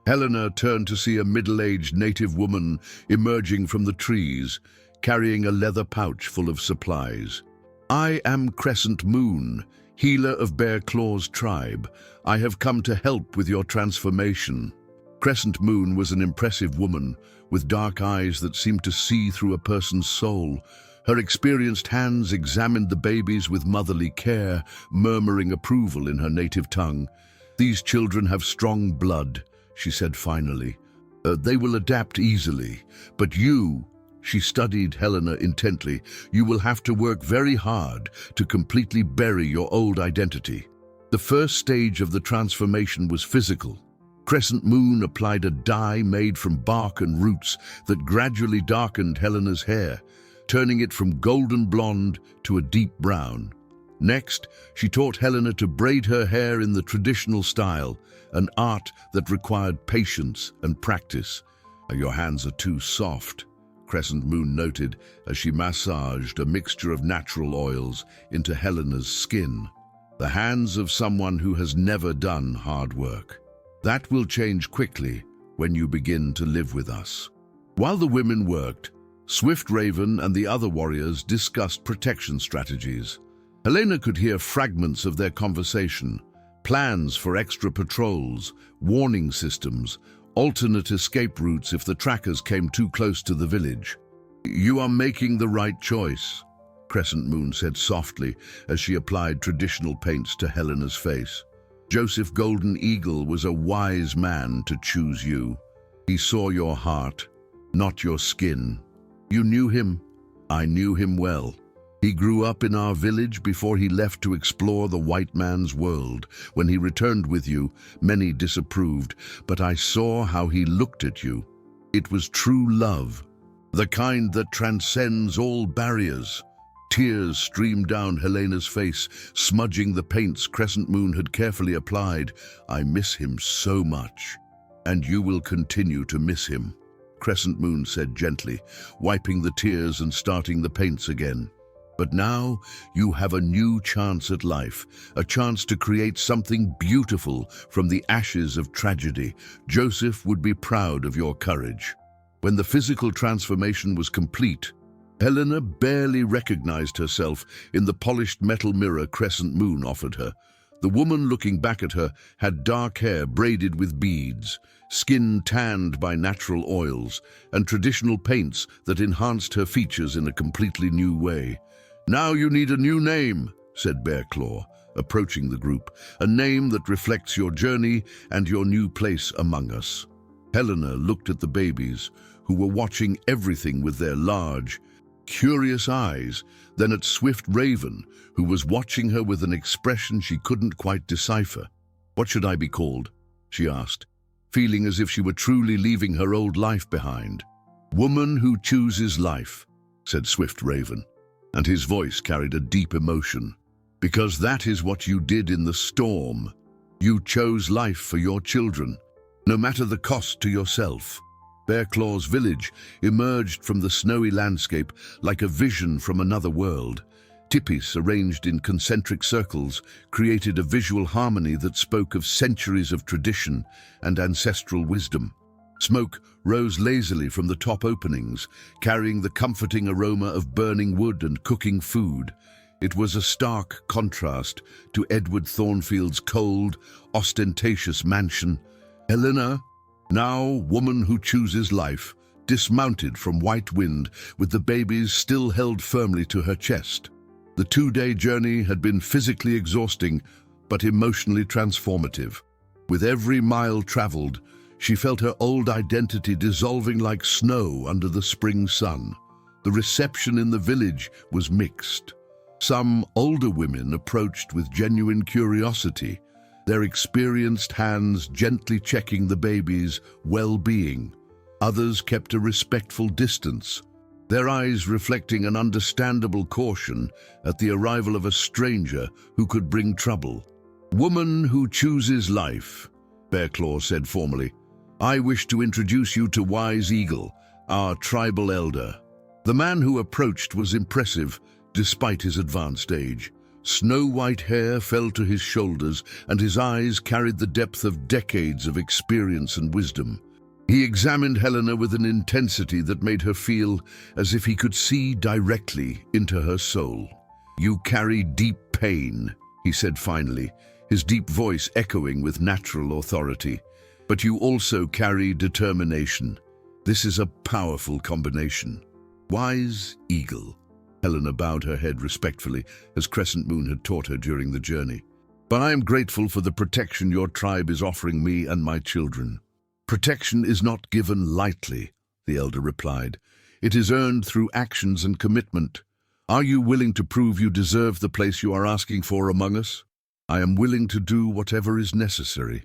Helena turned to see a middle-aged native woman emerging from the trees, carrying a leather pouch full of supplies. "I am Crescent Moon, healer of Bearclaw's tribe. I have come to help with your transformation." Crescent Moon was an impressive woman, with dark eyes that seemed to see through a person's soul. Her experienced hands examined the babies with motherly care, murmuring approval in her native tongue. "These children have strong blood," she said finally. They will adapt easily. But you," she studied Helena intently, "you will have to work very hard to completely bury your old identity." The first stage of the transformation was physical. Crescent Moon applied a dye made from bark and roots that gradually darkened Helena's hair, turning it from golden blonde to a deep brown. Next, she taught Helena to braid her hair in the traditional style, an art that required patience and practice. "Your hands are too soft," Crescent Moon noted as she massaged a mixture of natural oils into Helena's skin. "The hands of someone who has never done hard work. That will change quickly when you begin to live with us." While the women worked, Swift Raven and the other warriors discussed protection strategies. Helena could hear fragments of their conversation, plans for extra patrols, warning systems, alternate escape routes if the trackers came too close to the village. "You are making the right choice," Crescent Moon said softly as she applied traditional paints to Helena's face. "Joseph Golden Eagle was a wise man to choose you. He saw your heart, not your skin. You knew him. I knew him well. He grew up in our village before he left to explore the white man's world. When he returned with you, many disapproved, but I saw how he looked at you. It was true love, the kind that transcends all barriers." Tears streamed down Helena's face, smudging the paints Crescent Moon had carefully applied. "I miss him so much. And you will continue to miss him," Crescent Moon said gently, wiping the tears and starting the paints again. "But now you have a new chance at life, a chance to create something beautiful from the ashes of tragedy. Joseph would be proud of your courage." When the physical transformation was complete, Helena barely recognized herself in the polished metal mirror Crescent Moon offered her. The woman looking back at her had dark hair braided with beads, skin tanned by natural oils, and traditional paints that enhanced her features in a completely new way. "Now you need a new name," said Bearclaw, approaching the group, "a name that reflects your journey and your new place among us." Helena looked at the babies, who were watching everything with their large, curious eyes, then at Swift Raven, who was watching her with an expression she couldn't quite decipher. "What should I be called?" she asked, feeling as if she were truly leaving her old life behind. "Woman who chooses life," said Swift Raven, and his voice carried a deep emotion. "Because that is what you did in the storm. You chose life for your children, no matter the cost to yourself." Bearclaw's village emerged from the snowy landscape like a vision from another world. Tipis, arranged in concentric circles, created a visual harmony that spoke of centuries of tradition and ancestral wisdom. Smoke rose lazily from the top openings, carrying the comforting aroma of burning wood and cooking food. It was a stark contrast to Edward Thornfield's cold, ostentatious mansion. Helena, now woman who chooses life, dismounted from White Wind with the babies still held firmly to her chest. The 2-day journey had been physically exhausting, but emotionally transformative. With every mile traveled, she felt her old identity dissolving like snow under the spring sun. The reception in the village was mixed. Some older women approached with genuine curiosity, their experienced hands gently checking the baby's well-being. Others kept a respectful distance, their eyes reflecting an understandable caution at the arrival of a stranger who could bring trouble. "Woman who chooses life," Bearclaw said formally, "I wish to introduce you to Wise Eagle, our tribal elder." The man who approached was impressive, despite his advanced age. Snow-white hair fell to his shoulders, and his eyes carried the depth of decades of experience and wisdom. He examined Helena with an intensity that made her feel as if he could see directly into her soul. "You carry deep pain," he said finally, his deep voice echoing with natural authority. "But you also carry determination. This is a powerful combination." Wise Eagle. Helena bowed her head respectfully, as Crescent Moon had taught her during the journey. "But I am grateful for the protection your tribe is offering me and my children." "Protection is not given lightly," the elder replied. "It is earned through actions and commitment. Are you willing to prove you deserve the place you are asking for among us?" "I am willing to do whatever is necessary."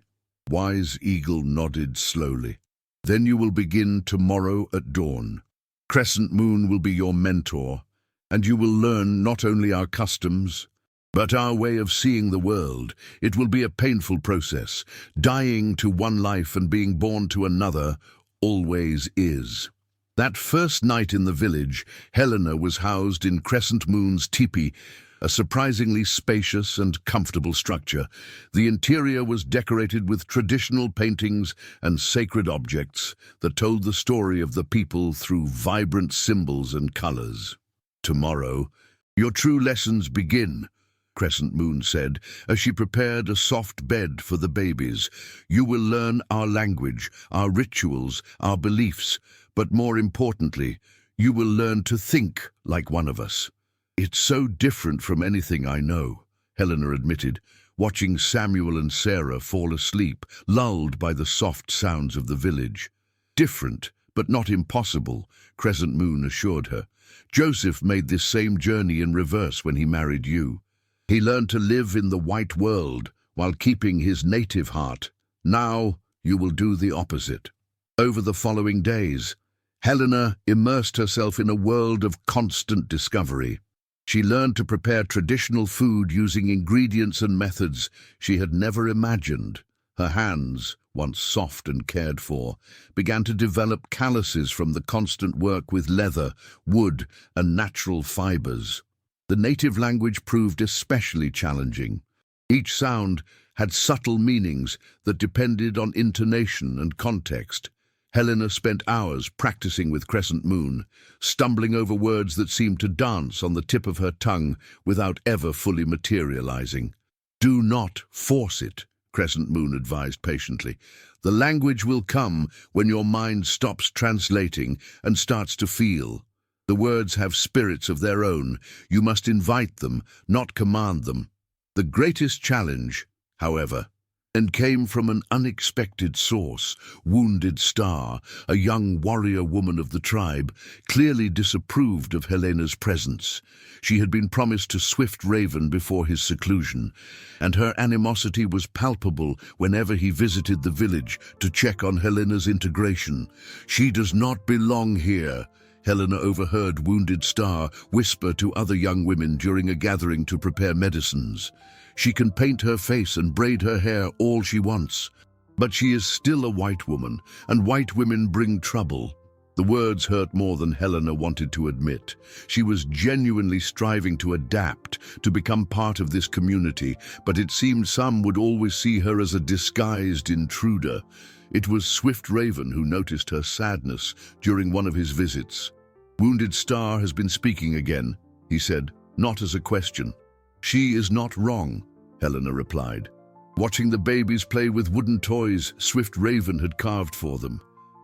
Wise Eagle nodded slowly. "Then you will begin tomorrow at dawn. Crescent Moon will be your mentor, and you will learn not only our customs, but our way of seeing the world. It will be a painful process. Dying to one life and being born to another always is." That first night in the village, Helena was housed in Crescent Moon's teepee, a surprisingly spacious and comfortable structure. The interior was decorated with traditional paintings and sacred objects that told the story of the people through vibrant symbols and colors. "Tomorrow, your true lessons begin," Crescent Moon said, as she prepared a soft bed for the babies. "You will learn our language, our rituals, our beliefs, but more importantly, you will learn to think like one of us." "It's so different from anything I know," Helena admitted, watching Samuel and Sarah fall asleep, lulled by the soft sounds of the village. "Different, but not impossible," Crescent Moon assured her. "Joseph made this same journey in reverse when he married you. He learned to live in the white world while keeping his native heart. Now you will do the opposite." Over the following days, Helena immersed herself in a world of constant discovery. She learned to prepare traditional food using ingredients and methods she had never imagined. Her hands, once soft and cared for, began to develop calluses from the constant work with leather, wood, and natural fibers. The native language proved especially challenging. Each sound had subtle meanings that depended on intonation and context. Helena spent hours practicing with Crescent Moon, stumbling over words that seemed to dance on the tip of her tongue without ever fully materializing. "Do not force it," Crescent Moon advised patiently. "The language will come when your mind stops translating and starts to feel. The words have spirits of their own. You must invite them, not command them." The greatest challenge, however, and came from an unexpected source. Wounded Star, a young warrior woman of the tribe, clearly disapproved of Helena's presence. She had been promised to Swift Raven before his seclusion, and her animosity was palpable whenever he visited the village to check on Helena's integration. "She does not belong here," Helena overheard Wounded Star whisper to other young women during a gathering to prepare medicines. "She can paint her face and braid her hair all she wants, but she is still a white woman, and white women bring trouble." The words hurt more than Helena wanted to admit. She was genuinely striving to adapt, to become part of this community, but it seemed some would always see her as a disguised intruder. It was Swift Raven who noticed her sadness during one of his visits. "Wounded Star has been speaking again," he said, not as a question. "She is not wrong," Helena replied. Watching the babies play with wooden toys Swift Raven had carved for them.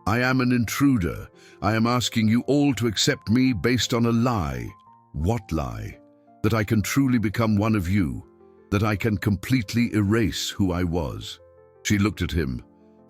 "I am an intruder. I am asking you all to accept me based on a lie." "What lie?" "That I can truly become one of you. That I can completely erase who I was." She looked at him,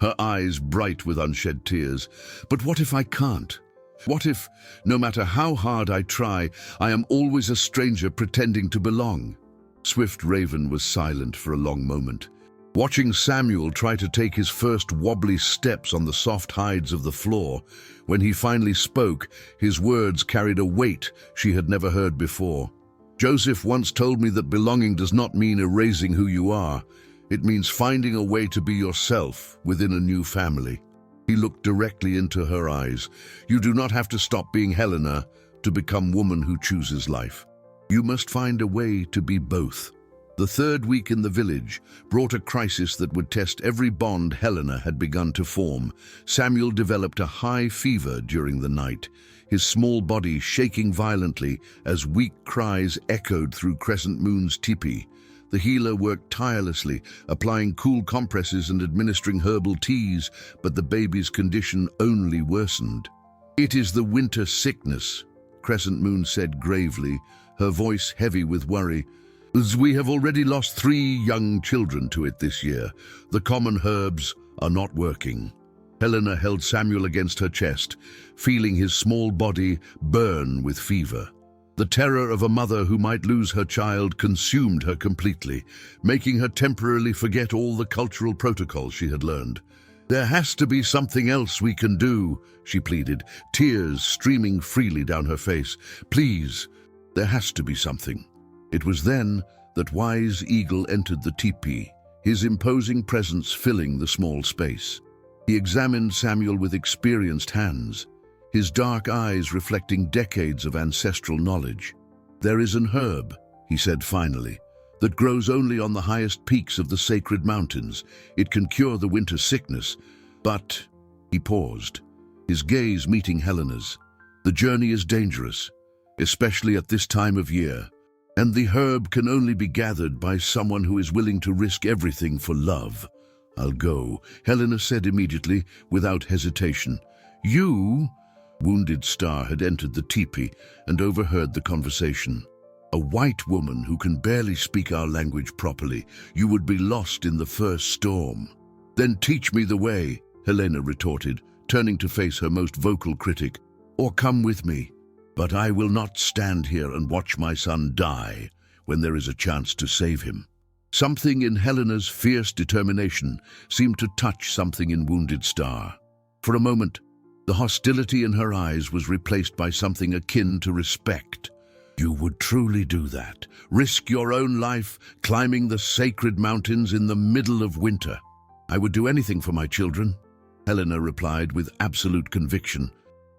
her eyes bright with unshed tears. "But what if I can't? What if, no matter how hard I try, I am always a stranger pretending to belong?" Swift Raven was silent for a long moment, watching Samuel try to take his first wobbly steps on the soft hides of the floor. When he finally spoke, his words carried a weight she had never heard before. "Joseph once told me that belonging does not mean erasing who you are. It means finding a way to be yourself within a new family." He looked directly into her eyes. "You do not have to stop being Helena to become woman who chooses life. You must find a way to be both." The third week in the village brought a crisis that would test every bond Helena had begun to form. Samuel developed a high fever during the night, his small body shaking violently as weak cries echoed through Crescent Moon's teepee. The healer worked tirelessly, applying cool compresses and administering herbal teas, but the baby's condition only worsened. "It is the winter sickness," Crescent Moon said gravely, her voice heavy with worry. "We have already lost 3 young children to it this year. The common herbs are not working." Helena held Samuel against her chest, feeling his small body burn with fever. The terror of a mother who might lose her child consumed her completely, making her temporarily forget all the cultural protocols she had learned. "There has to be something else we can do," she pleaded, tears streaming freely down her face. "Please, there has to be something." It was then that Wise Eagle entered the teepee, his imposing presence filling the small space. He examined Samuel with experienced hands, his dark eyes reflecting decades of ancestral knowledge. "There is an herb," he said finally, "that grows only on the highest peaks of the sacred mountains. It can cure the winter sickness, but—" He paused, his gaze meeting Helena's. "The journey is dangerous, especially at this time of year, and the herb can only be gathered by someone who is willing to risk everything for love." "I'll go," Helena said immediately, without hesitation. "You?" Wounded Star had entered the teepee and overheard the conversation. "A white woman who can barely speak our language properly. You would be lost in the first storm." "Then teach me the way," Helena retorted, turning to face her most vocal critic. "Or come with me. But I will not stand here and watch my son die when there is a chance to save him." Something in Helena's fierce determination seemed to touch something in Wounded Star. For a moment, the hostility in her eyes was replaced by something akin to respect. "You would truly do that? Risk your own life, climbing the sacred mountains in the middle of winter?" "I would do anything for my children," Helena replied with absolute conviction.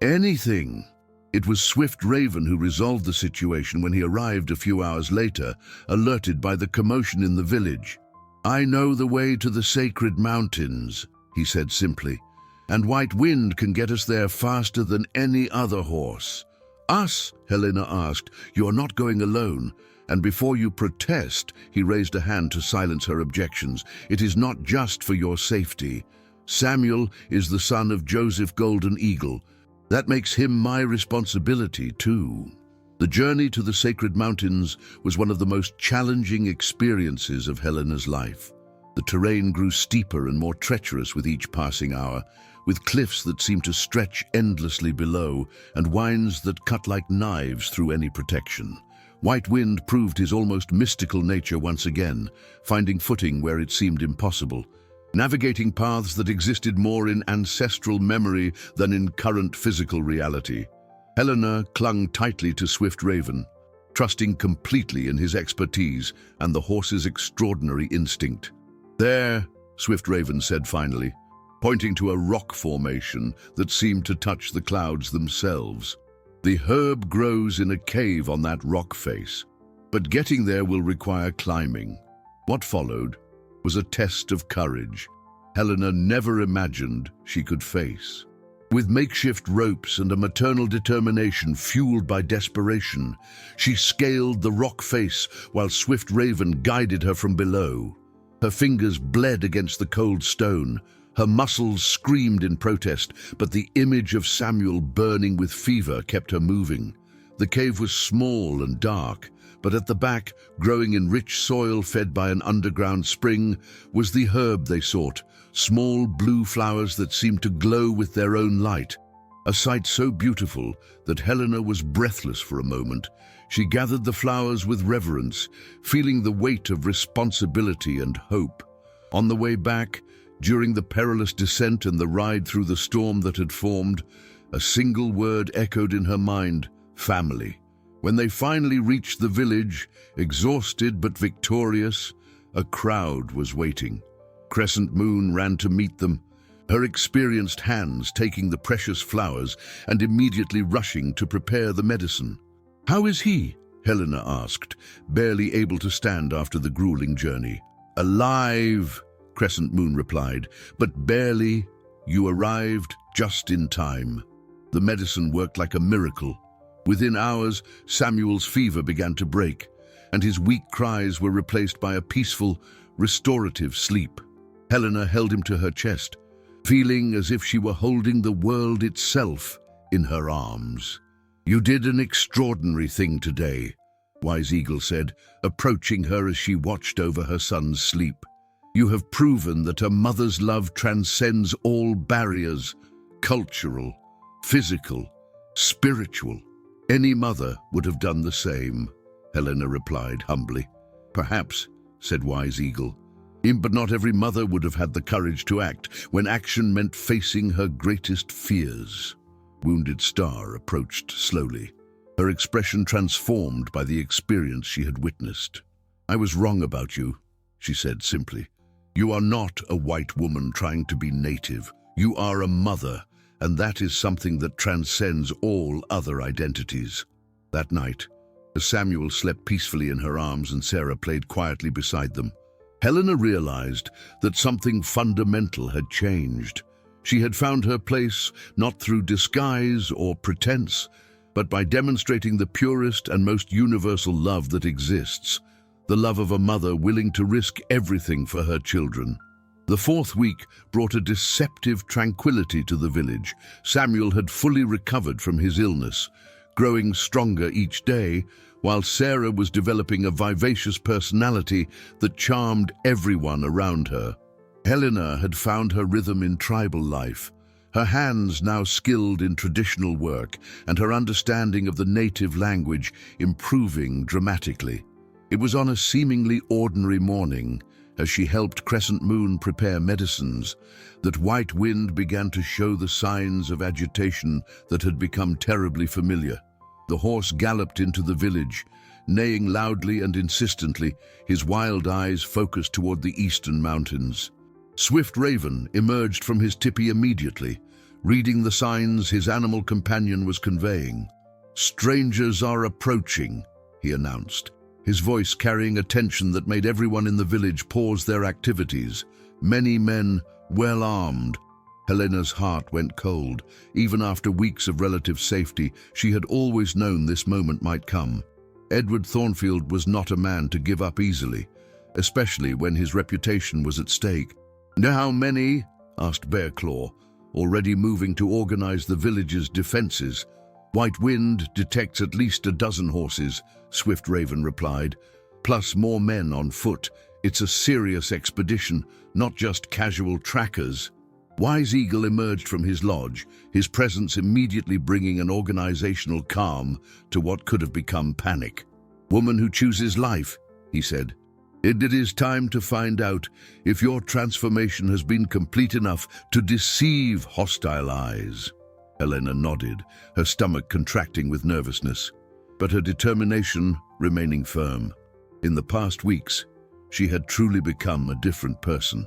"Anything?" It was Swift Raven who resolved the situation when he arrived a few hours later, alerted by the commotion in the village. "I know the way to the sacred mountains," he said simply. And White Wind can get us there faster than any other horse. Us? Helena asked. You are not going alone. And before you protest, he raised a hand to silence her objections. It is not just for your safety. Samuel is the son of Joseph Golden Eagle. That makes him my responsibility, too. The journey to the Sacred Mountains was one of the most challenging experiences of Helena's life. The terrain grew steeper and more treacherous with each passing hour, with cliffs that seemed to stretch endlessly below and winds that cut like knives through any protection. White Wind proved his almost mystical nature once again, finding footing where it seemed impossible, navigating paths that existed more in ancestral memory than in current physical reality. Helena clung tightly to Swift Raven, trusting completely in his expertise and the horse's extraordinary instinct. There, Swift Raven said finally, pointing to a rock formation that seemed to touch the clouds themselves. The herb grows in a cave on that rock face, but getting there will require climbing. What followed was a test of courage Helena never imagined she could face. With makeshift ropes and a maternal determination fueled by desperation, she scaled the rock face while Swift Raven guided her from below. Her fingers bled against the cold stone. Her muscles screamed in protest, but the image of Samuel burning with fever kept her moving. The cave was small and dark, but at the back, growing in rich soil fed by an underground spring, was the herb they sought, small blue flowers that seemed to glow with their own light. A sight so beautiful that Helena was breathless for a moment. She gathered the flowers with reverence, feeling the weight of responsibility and hope. On the way back, during the perilous descent and the ride through the storm that had formed, a single word echoed in her mind: family. When they finally reached the village, exhausted but victorious, a crowd was waiting. Crescent Moon ran to meet them, her experienced hands taking the precious flowers and immediately rushing to prepare the medicine. "How is he?" Helena asked, barely able to stand after the grueling journey. "Alive," Crescent Moon replied, "but barely. You arrived just in time." The medicine worked like a miracle. Within hours, Samuel's fever began to break, and his weak cries were replaced by a peaceful, restorative sleep. Helena held him to her chest, feeling as if she were holding the world itself in her arms. "You did an extraordinary thing today," Wise Eagle said, approaching her as she watched over her son's sleep. "You have proven that a mother's love transcends all barriers, cultural, physical, spiritual. Any mother would have done the same," Helena replied humbly. "Perhaps," said Wise Eagle, "but not every mother would have had the courage to act when action meant facing her greatest fears." Wounded Star approached slowly, her expression transformed by the experience she had witnessed. "I was wrong about you," she said simply. "You are not a white woman trying to be native. You are a mother, and that is something that transcends all other identities." That night, as Samuel slept peacefully in her arms and Sarah played quietly beside them, Helena realized that something fundamental had changed. She had found her place not through disguise or pretense, but by demonstrating the purest and most universal love that exists, the love of a mother willing to risk everything for her children. The fourth week brought a deceptive tranquility to the village. Samuel had fully recovered from his illness, growing stronger each day, while Sarah was developing a vivacious personality that charmed everyone around her. Helena had found her rhythm in tribal life, her hands now skilled in traditional work, and her understanding of the native language improving dramatically. It was on a seemingly ordinary morning, as she helped Crescent Moon prepare medicines, that White Wind began to show the signs of agitation that had become terribly familiar. The horse galloped into the village, neighing loudly and insistently, his wild eyes focused toward the eastern mountains. Swift Raven emerged from his tipi immediately, reading the signs his animal companion was conveying. "Strangers are approaching," he announced, his voice carrying a tension that made everyone in the village pause their activities. Many men, well armed, Helena's heart went cold. Even after weeks of relative safety, she had always known this moment might come. Edward Thornfield was not a man to give up easily, especially when his reputation was at stake. "How many?" asked Bearclaw, already moving to organize the village's defenses. "White Wind detects at least a dozen horses," Swift Raven replied, "plus more men on foot. It's a serious expedition, not just casual trackers." Wise Eagle emerged from his lodge, his presence immediately bringing an organizational calm to what could have become panic. "Woman who chooses life," he said. It is time to find out if your transformation has been complete enough to deceive hostile eyes." Helena nodded, her stomach contracting with nervousness, but her determination remaining firm. In the past weeks, she had truly become a different person.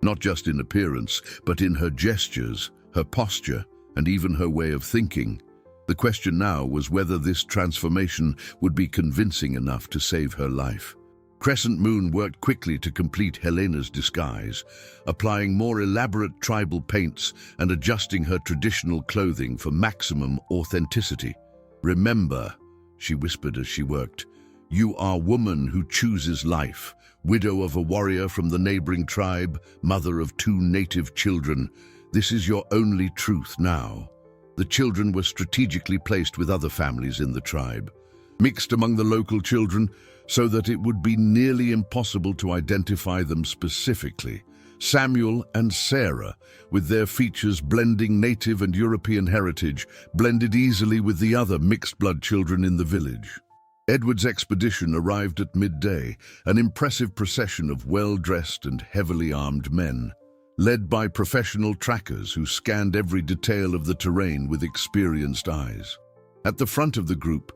Not just in appearance, but in her gestures, her posture, and even her way of thinking. The question now was whether this transformation would be convincing enough to save her life. Crescent Moon worked quickly to complete Helena's disguise, applying more elaborate tribal paints and adjusting her traditional clothing for maximum authenticity. "Remember," she whispered as she worked, "you are woman who chooses life, widow of a warrior from the neighboring tribe, mother of 2 native children. This is your only truth now." The children were strategically placed with other families in the tribe, mixed among the local children so that it would be nearly impossible to identify them specifically. Samuel and Sarah, with their features blending native and European heritage, blended easily with the other mixed-blood children in the village. Edward's expedition arrived at midday, an impressive procession of well-dressed and heavily armed men, led by professional trackers who scanned every detail of the terrain with experienced eyes. At the front of the group,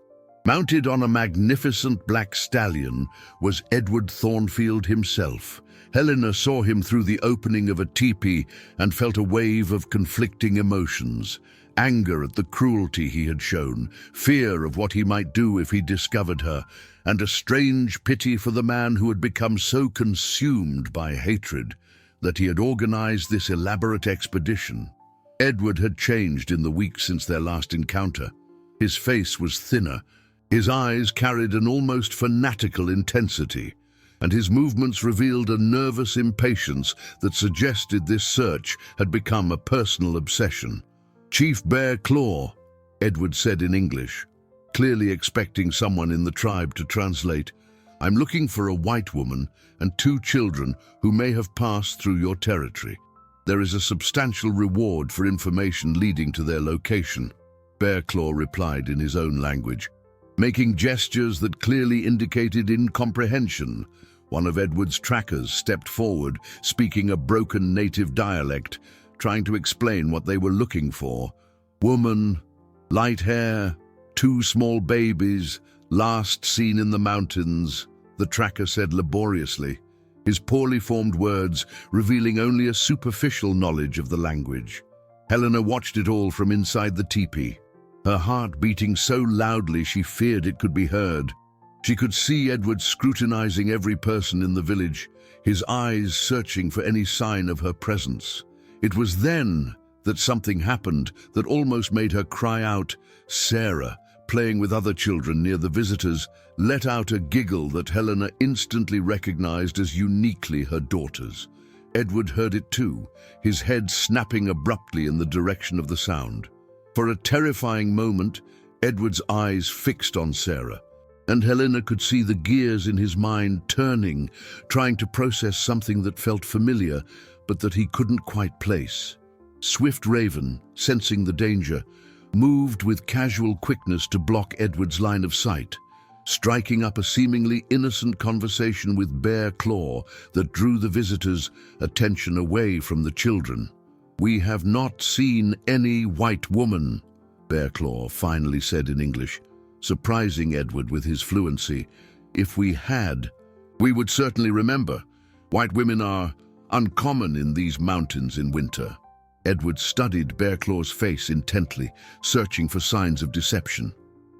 mounted on a magnificent black stallion, was Edward Thornfield himself. Helena saw him through the opening of a teepee and felt a wave of conflicting emotions. Anger at the cruelty he had shown, fear of what he might do if he discovered her, and a strange pity for the man who had become so consumed by hatred that he had organized this elaborate expedition. Edward had changed in the weeks since their last encounter. His face was thinner, his eyes carried an almost fanatical intensity, and his movements revealed a nervous impatience that suggested this search had become a personal obsession. "Chief Bearclaw," Edward said in English, clearly expecting someone in the tribe to translate, "I'm looking for a white woman and 2 children who may have passed through your territory. There is a substantial reward for information leading to their location." Bearclaw replied in his own language, making gestures that clearly indicated incomprehension. One of Edward's trackers stepped forward, speaking a broken native dialect, trying to explain what they were looking for. "Woman, light hair, 2 small babies, last seen in the mountains," the tracker said laboriously, his poorly formed words revealing only a superficial knowledge of the language. Helena watched it all from inside the teepee, her heart beating so loudly she feared it could be heard. She could see Edward scrutinizing every person in the village, his eyes searching for any sign of her presence. It was then that something happened that almost made her cry out. Sarah, playing with other children near the visitors, let out a giggle that Helena instantly recognized as uniquely her daughter's. Edward heard it too, his head snapping abruptly in the direction of the sound. For a terrifying moment, Edward's eyes fixed on Sarah, and Helena could see the gears in his mind turning, trying to process something that felt familiar, but that he couldn't quite place. Swift Raven, sensing the danger, moved with casual quickness to block Edward's line of sight, striking up a seemingly innocent conversation with Bearclaw that drew the visitors' attention away from the children. "We have not seen any white woman," Bearclaw finally said in English, surprising Edward with his fluency. "If we had, we would certainly remember. White women are uncommon in these mountains in winter." Edward studied Bearclaw's face intently, searching for signs of deception.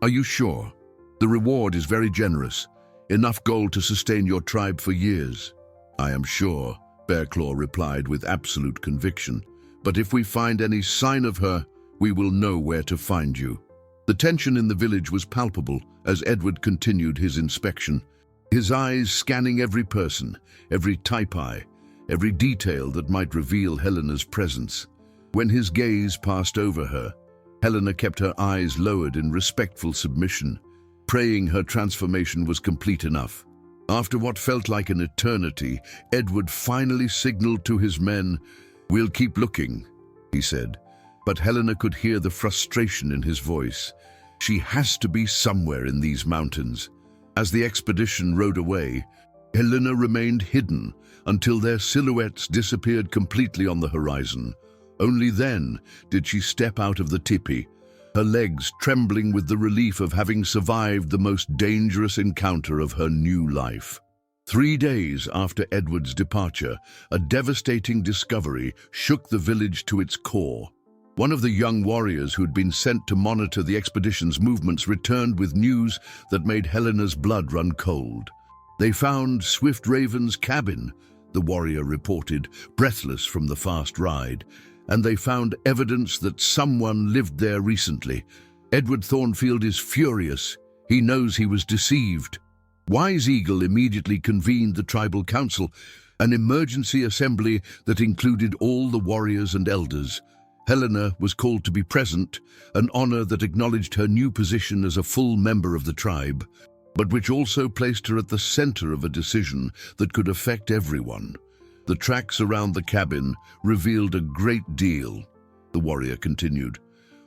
"Are you sure? The reward is very generous, enough gold to sustain your tribe for years." "I am sure," Bearclaw replied with absolute conviction, But if we find any sign of her, we will know where to find you." The tension in the village was palpable as Edward continued his inspection, his eyes scanning every person, every typi, every detail that might reveal Helena's presence. When his gaze passed over her, Helena kept her eyes lowered in respectful submission, praying her transformation was complete enough. After what felt like an eternity, Edward finally signaled to his men, "We'll keep looking," he said. But Helena could hear the frustration in his voice. She has to be somewhere in these mountains. As the expedition rode away, Helena remained hidden until their silhouettes disappeared completely on the horizon. Only then did she step out of the tipi, her legs trembling with the relief of having survived the most dangerous encounter of her new life. 3 days after Edward's departure, a devastating discovery shook the village to its core. One of the young warriors who had been sent to monitor the expedition's movements returned with news that made Helena's blood run cold. "They found Swift Raven's cabin," the warrior reported, breathless from the fast ride, "and they found evidence that someone lived there recently. Edward Thornfield is furious. He knows he was deceived." Wise Eagle immediately convened the tribal council, an emergency assembly that included all the warriors and elders. Helena was called to be present, an honor that acknowledged her new position as a full member of the tribe, but which also placed her at the center of a decision that could affect everyone. "The tracks around the cabin revealed a great deal," the warrior continued.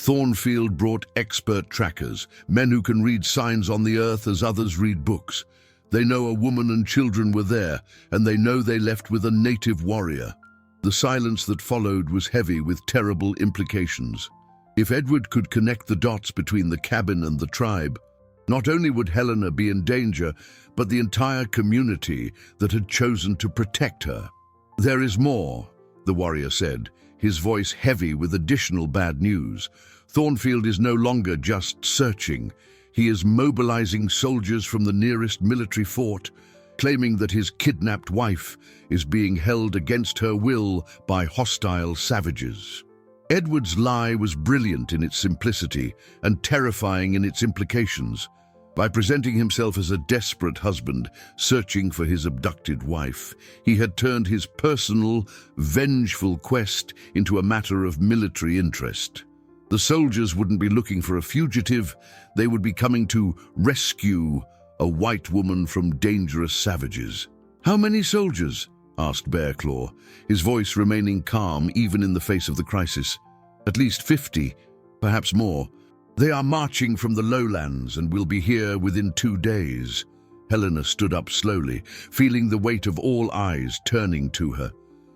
"Thornfield brought expert trackers, men who can read signs on the earth as others read books. They know a woman and children were there, and they know they left with a native warrior." The silence that followed was heavy with terrible implications. If Edward could connect the dots between the cabin and the tribe, not only would Helena be in danger, but the entire community that had chosen to protect her. "There is more," the warrior said, his voice heavy with additional bad news. "Thornfield is no longer just searching. He is mobilizing soldiers from the nearest military fort, claiming that his kidnapped wife is being held against her will by hostile savages." Edward's lie was brilliant in its simplicity and terrifying in its implications. By presenting himself as a desperate husband searching for his abducted wife, he had turned his personal, vengeful quest into a matter of military interest. The soldiers wouldn't be looking for a fugitive, they would be coming to rescue a white woman from dangerous savages. "How many soldiers?" asked Bearclaw, his voice remaining calm even in the face of the crisis. "At least 50, perhaps more. They are marching from the lowlands and will be here within 2 days." Helena stood up slowly, feeling the weight of all eyes turning to her.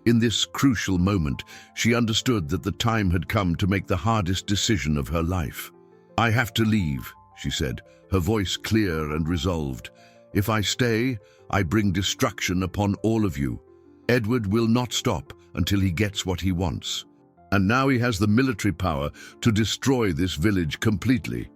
In this crucial moment, she understood that the time had come to make the hardest decision of her life. "I have to leave," she said, her voice clear and resolved. "If I stay, I bring destruction upon all of you. Edward will not stop until he gets what he wants. And now he has the military power to destroy this village completely."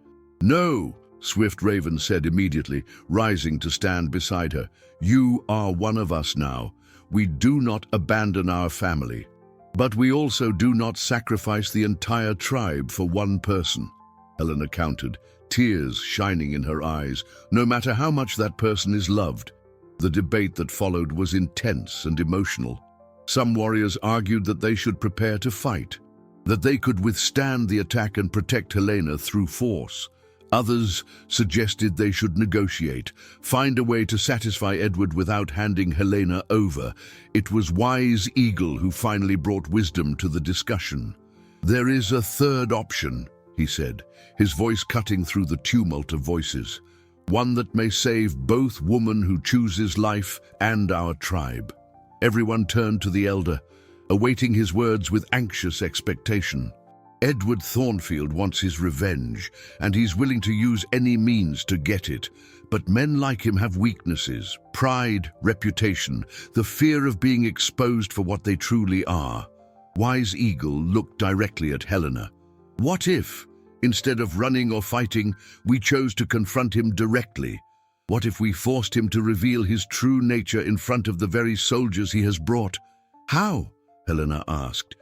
"No," Swift Raven said immediately, rising to stand beside her. "You are one of us now. We do not abandon our family. But we also do not sacrifice the entire tribe for one person," Helena countered, tears shining in her eyes, "no matter how much that person is loved." The debate that followed was intense and emotional. Some warriors argued that they should prepare to fight, that they could withstand the attack and protect Helena through force. Others suggested they should negotiate, find a way to satisfy Edward without handing Helena over. It was Wise Eagle who finally brought wisdom to the discussion. "There is a third option," he said, his voice cutting through the tumult of voices. "One that may save both woman who chooses life and our tribe." Everyone turned to the elder, awaiting his words with anxious expectation. "Edward Thornfield wants his revenge, and he's willing to use any means to get it. But men like him have weaknesses, pride, reputation, the fear of being exposed for what they truly are." Wise Eagle looked directly at Helena. "What if, instead of running or fighting, we chose to confront him directly? What if we forced him to reveal his true nature in front of the very soldiers he has brought?" "How?" Helena asked.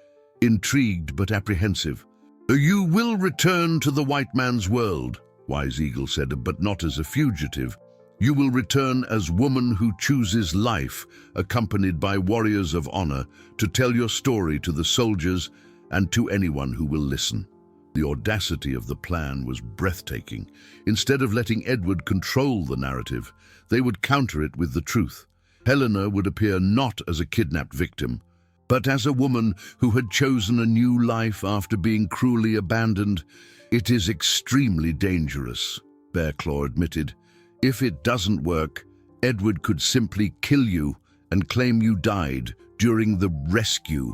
intrigued but apprehensive. "You will return to the white man's world," Wise Eagle said, "but not as a fugitive. You will return as woman who chooses life, accompanied by warriors of honor, to tell your story to the soldiers and to anyone who will listen." The audacity of the plan was breathtaking. Instead of letting Edward control the narrative, they would counter it with the truth. Helena would appear not as a kidnapped victim, but as a woman who had chosen a new life after being cruelly abandoned. "It is extremely dangerous," Bearclaw admitted. "If it doesn't work, Edward could simply kill you and claim you died during the rescue.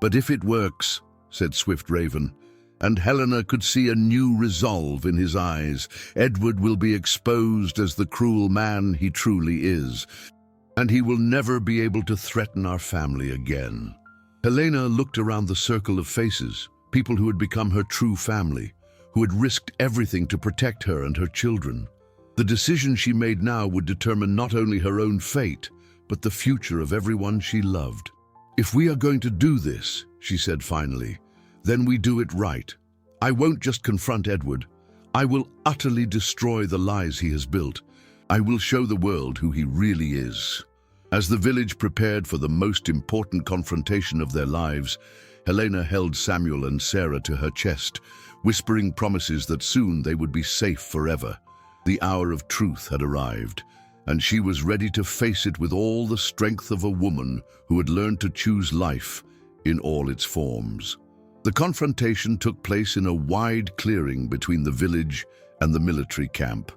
But if it works," said Swift Raven, and Helena could see a new resolve in his eyes, "Edward will be exposed as the cruel man he truly is, and he will never be able to threaten our family again." Helena looked around the circle of faces, people who had become her true family, who had risked everything to protect her and her children. The decision she made now would determine not only her own fate, but the future of everyone she loved. "If we are going to do this," she said finally, "then we do it right. I won't just confront Edward. I will utterly destroy the lies he has built. I will show the world who he really is." As the village prepared for the most important confrontation of their lives, Helena held Samuel and Sarah to her chest, whispering promises that soon they would be safe forever. The hour of truth had arrived, and she was ready to face it with all the strength of a woman who had learned to choose life in all its forms. The confrontation took place in a wide clearing between the village and the military camp,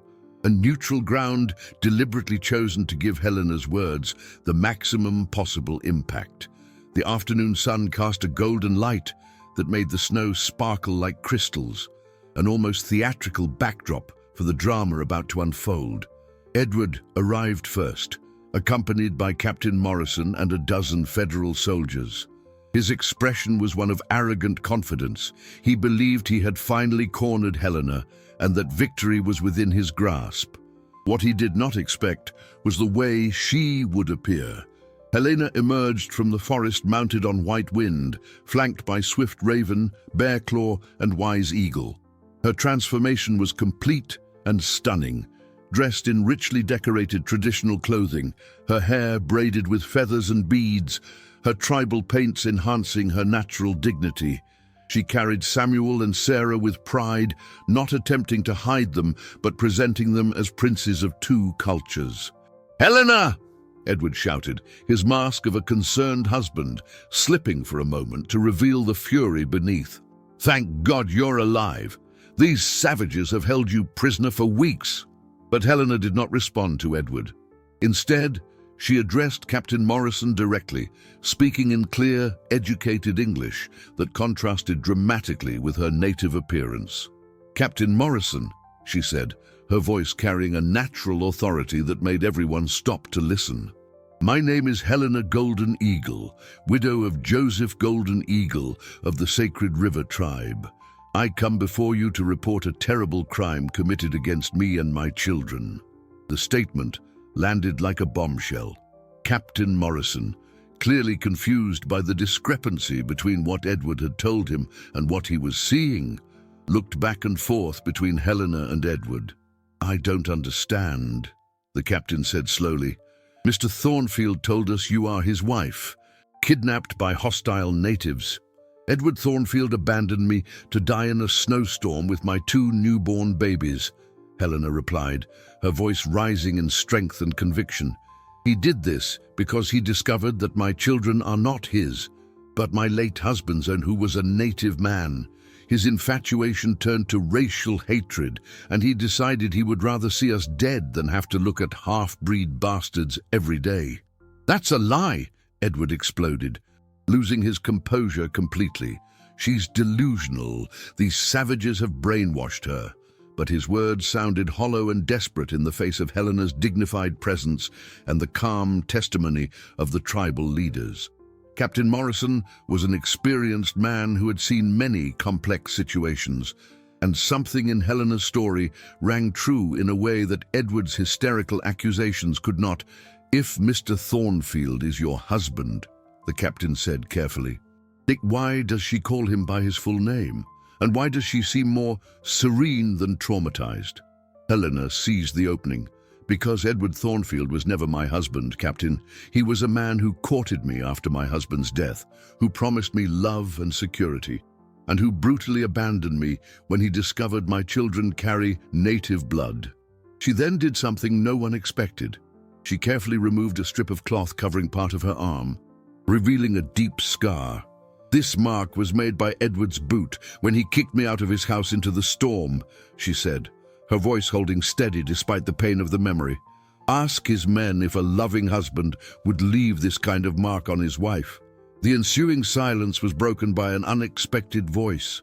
a neutral ground deliberately chosen to give Helena's words the maximum possible impact. The afternoon sun cast a golden light that made the snow sparkle like crystals, an almost theatrical backdrop for the drama about to unfold. Edward arrived first, accompanied by Captain Morrison and a dozen federal soldiers. His expression was one of arrogant confidence. He believed he had finally cornered Helena and that victory was within his grasp. What he did not expect was the way she would appear. Helena emerged from the forest mounted on White Wind, flanked by Swift Raven, Bearclaw, and Wise Eagle. Her transformation was complete and stunning. Dressed in richly decorated traditional clothing, her hair braided with feathers and beads, her tribal paints enhancing her natural dignity. She carried Samuel and Sarah with pride, not attempting to hide them, but presenting them as princes of two cultures. "Helena!" Edward shouted, his mask of a concerned husband slipping for a moment to reveal the fury beneath. "Thank God you're alive. These savages have held you prisoner for weeks." But Helena did not respond to Edward. Instead, she addressed Captain Morrison directly, speaking in clear, educated English that contrasted dramatically with her native appearance. "Captain Morrison," she said, her voice carrying a natural authority that made everyone stop to listen. "My name is Helena Golden Eagle, widow of Joseph Golden Eagle of the Sacred River Tribe. I come before you to report a terrible crime committed against me and my children." The statement landed like a bombshell. Captain Morrison, clearly confused by the discrepancy between what Edward had told him and what he was seeing, looked back and forth between Helena and Edward. "I don't understand," the captain said slowly. "Mr. Thornfield told us you are his wife, kidnapped by hostile natives. Edward Thornfield abandoned me to die in a snowstorm with my two newborn babies," Helena replied, her voice rising in strength and conviction. "He did this because he discovered that my children are not his, but my late husband's, and who was a native man. His infatuation turned to racial hatred, and he decided he would rather see us dead than have to look at half-breed bastards every day." "That's a lie," Edward exploded, losing his composure completely. "She's delusional. These savages have brainwashed her." But his words sounded hollow and desperate in the face of Helena's dignified presence and the calm testimony of the tribal leaders. Captain Morrison was an experienced man who had seen many complex situations, and something in Helena's story rang true in a way that Edward's hysterical accusations could not. "If Mr. Thornfield is your husband," the captain said carefully, Dick, why does she call him by his full name? And why does she seem more serene than traumatized? Helena seized the opening. Because Edward Thornfield was never my husband, Captain. He was a man who courted me after my husband's death, who promised me love and security, and who brutally abandoned me when he discovered my children carry native blood. She then did something no one expected. She carefully removed a strip of cloth covering part of her arm, revealing a deep scar. This mark was made by Edward's boot when he kicked me out of his house into the storm, she said, her voice holding steady despite the pain of the memory. Ask his men if a loving husband would leave this kind of mark on his wife. The ensuing silence was broken by an unexpected voice.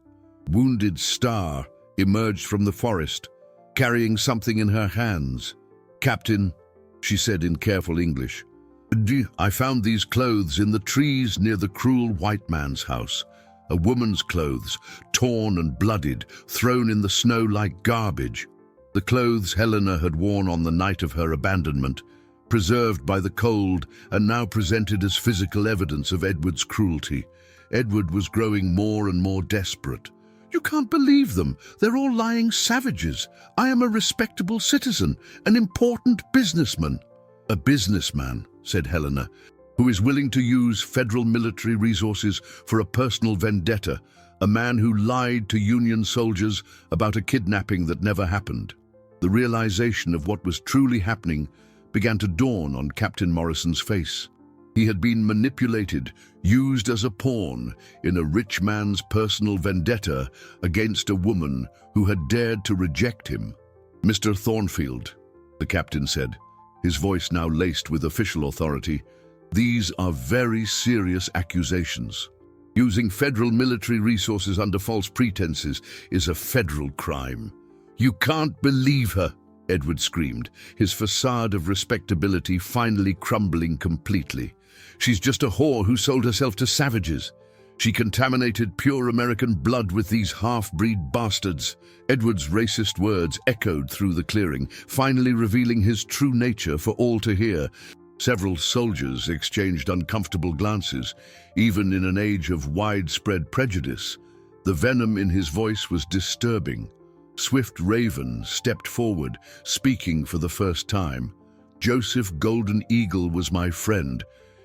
Wounded Star emerged from the forest, carrying something in her hands. Captain, she said in careful English, I found these clothes in the trees near the cruel white man's house. A woman's clothes, torn and bloodied, thrown in the snow like garbage. The clothes Helena had worn on the night of her abandonment, preserved by the cold and now presented as physical evidence of Edward's cruelty. Edward was growing more and more desperate. You can't believe them. They're all lying savages. I am a respectable citizen, an important businessman. A businessman, said Helena, who is willing to use federal military resources for a personal vendetta, a man who lied to Union soldiers about a kidnapping that never happened. The realization of what was truly happening began to dawn on Captain Morrison's face. He had been manipulated, used as a pawn in a rich man's personal vendetta against a woman who had dared to reject him. Mr. Thornfield, the captain said, his voice now laced with official authority, these are very serious accusations. Using federal military resources under false pretenses is a federal crime. You can't believe her, Edward screamed, his facade of respectability finally crumbling completely. She's just a whore who sold herself to savages. She contaminated pure American blood with these half-breed bastards. Edward's racist words echoed through the clearing, finally revealing his true nature for all to hear. Several soldiers exchanged uncomfortable glances, even in an age of widespread prejudice. The venom in his voice was disturbing. Swift Raven stepped forward, speaking for the first time. Joseph Golden Eagle was my friend.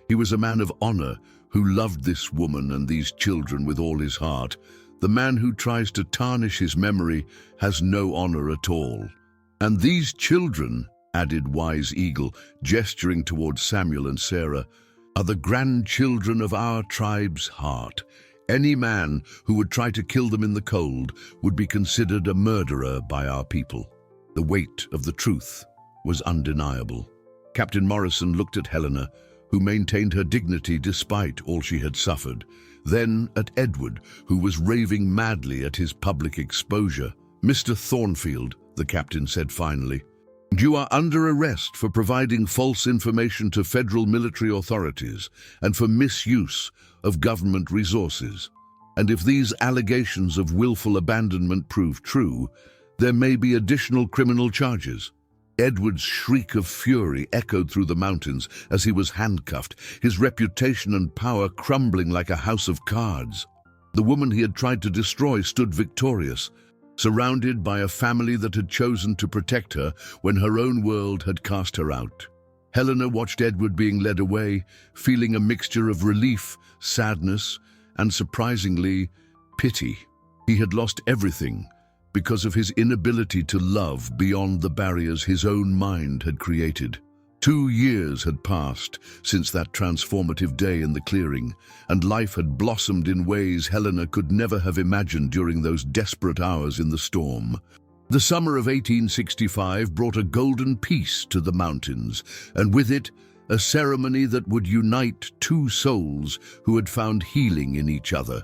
He was a man of honor who loved this woman and these children with all his heart. The man who tries to tarnish his memory has no honor at all. And these children, added Wise Eagle, gesturing towards Samuel and Sarah, are the grandchildren of our tribe's heart. Any man who would try to kill them in the cold would be considered a murderer by our people. The weight of the truth was undeniable. Captain Morrison looked at Helena, who maintained her dignity despite all she had suffered, then at Edward, who was raving madly at his public exposure. Mr. Thornfield, the captain said finally, you are under arrest for providing false information to federal military authorities and for misuse of government resources. And if these allegations of willful abandonment prove true, there may be additional criminal charges. Edward's shriek of fury echoed through the mountains as he was handcuffed, his reputation and power crumbling like a house of cards. The woman he had tried to destroy stood victorious, surrounded by a family that had chosen to protect her when her own world had cast her out. Helena watched Edward being led away, feeling a mixture of relief, sadness, and surprisingly, pity. He had lost everything because of his inability to love beyond the barriers his own mind had created. 2 years had passed since that transformative day in the clearing, and life had blossomed in ways Helena could never have imagined during those desperate hours in the storm. The summer of 1865 brought a golden peace to the mountains, and with it, a ceremony that would unite two souls who had found healing in each other.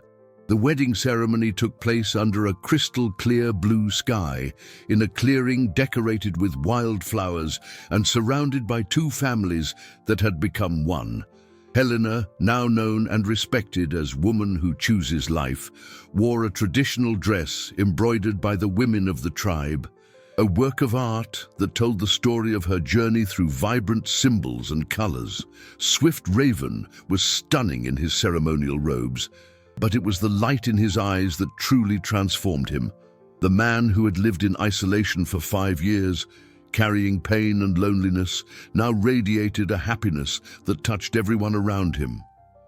The wedding ceremony took place under a crystal-clear blue sky, in a clearing decorated with wildflowers and surrounded by two families that had become one. Helena, now known and respected as Woman Who Chooses Life, wore a traditional dress embroidered by the women of the tribe, a work of art that told the story of her journey through vibrant symbols and colors. Swift Raven was stunning in his ceremonial robes, But it was the light in his eyes that truly transformed him. The man who had lived in isolation for 5 years, carrying pain and loneliness, now radiated a happiness that touched everyone around him.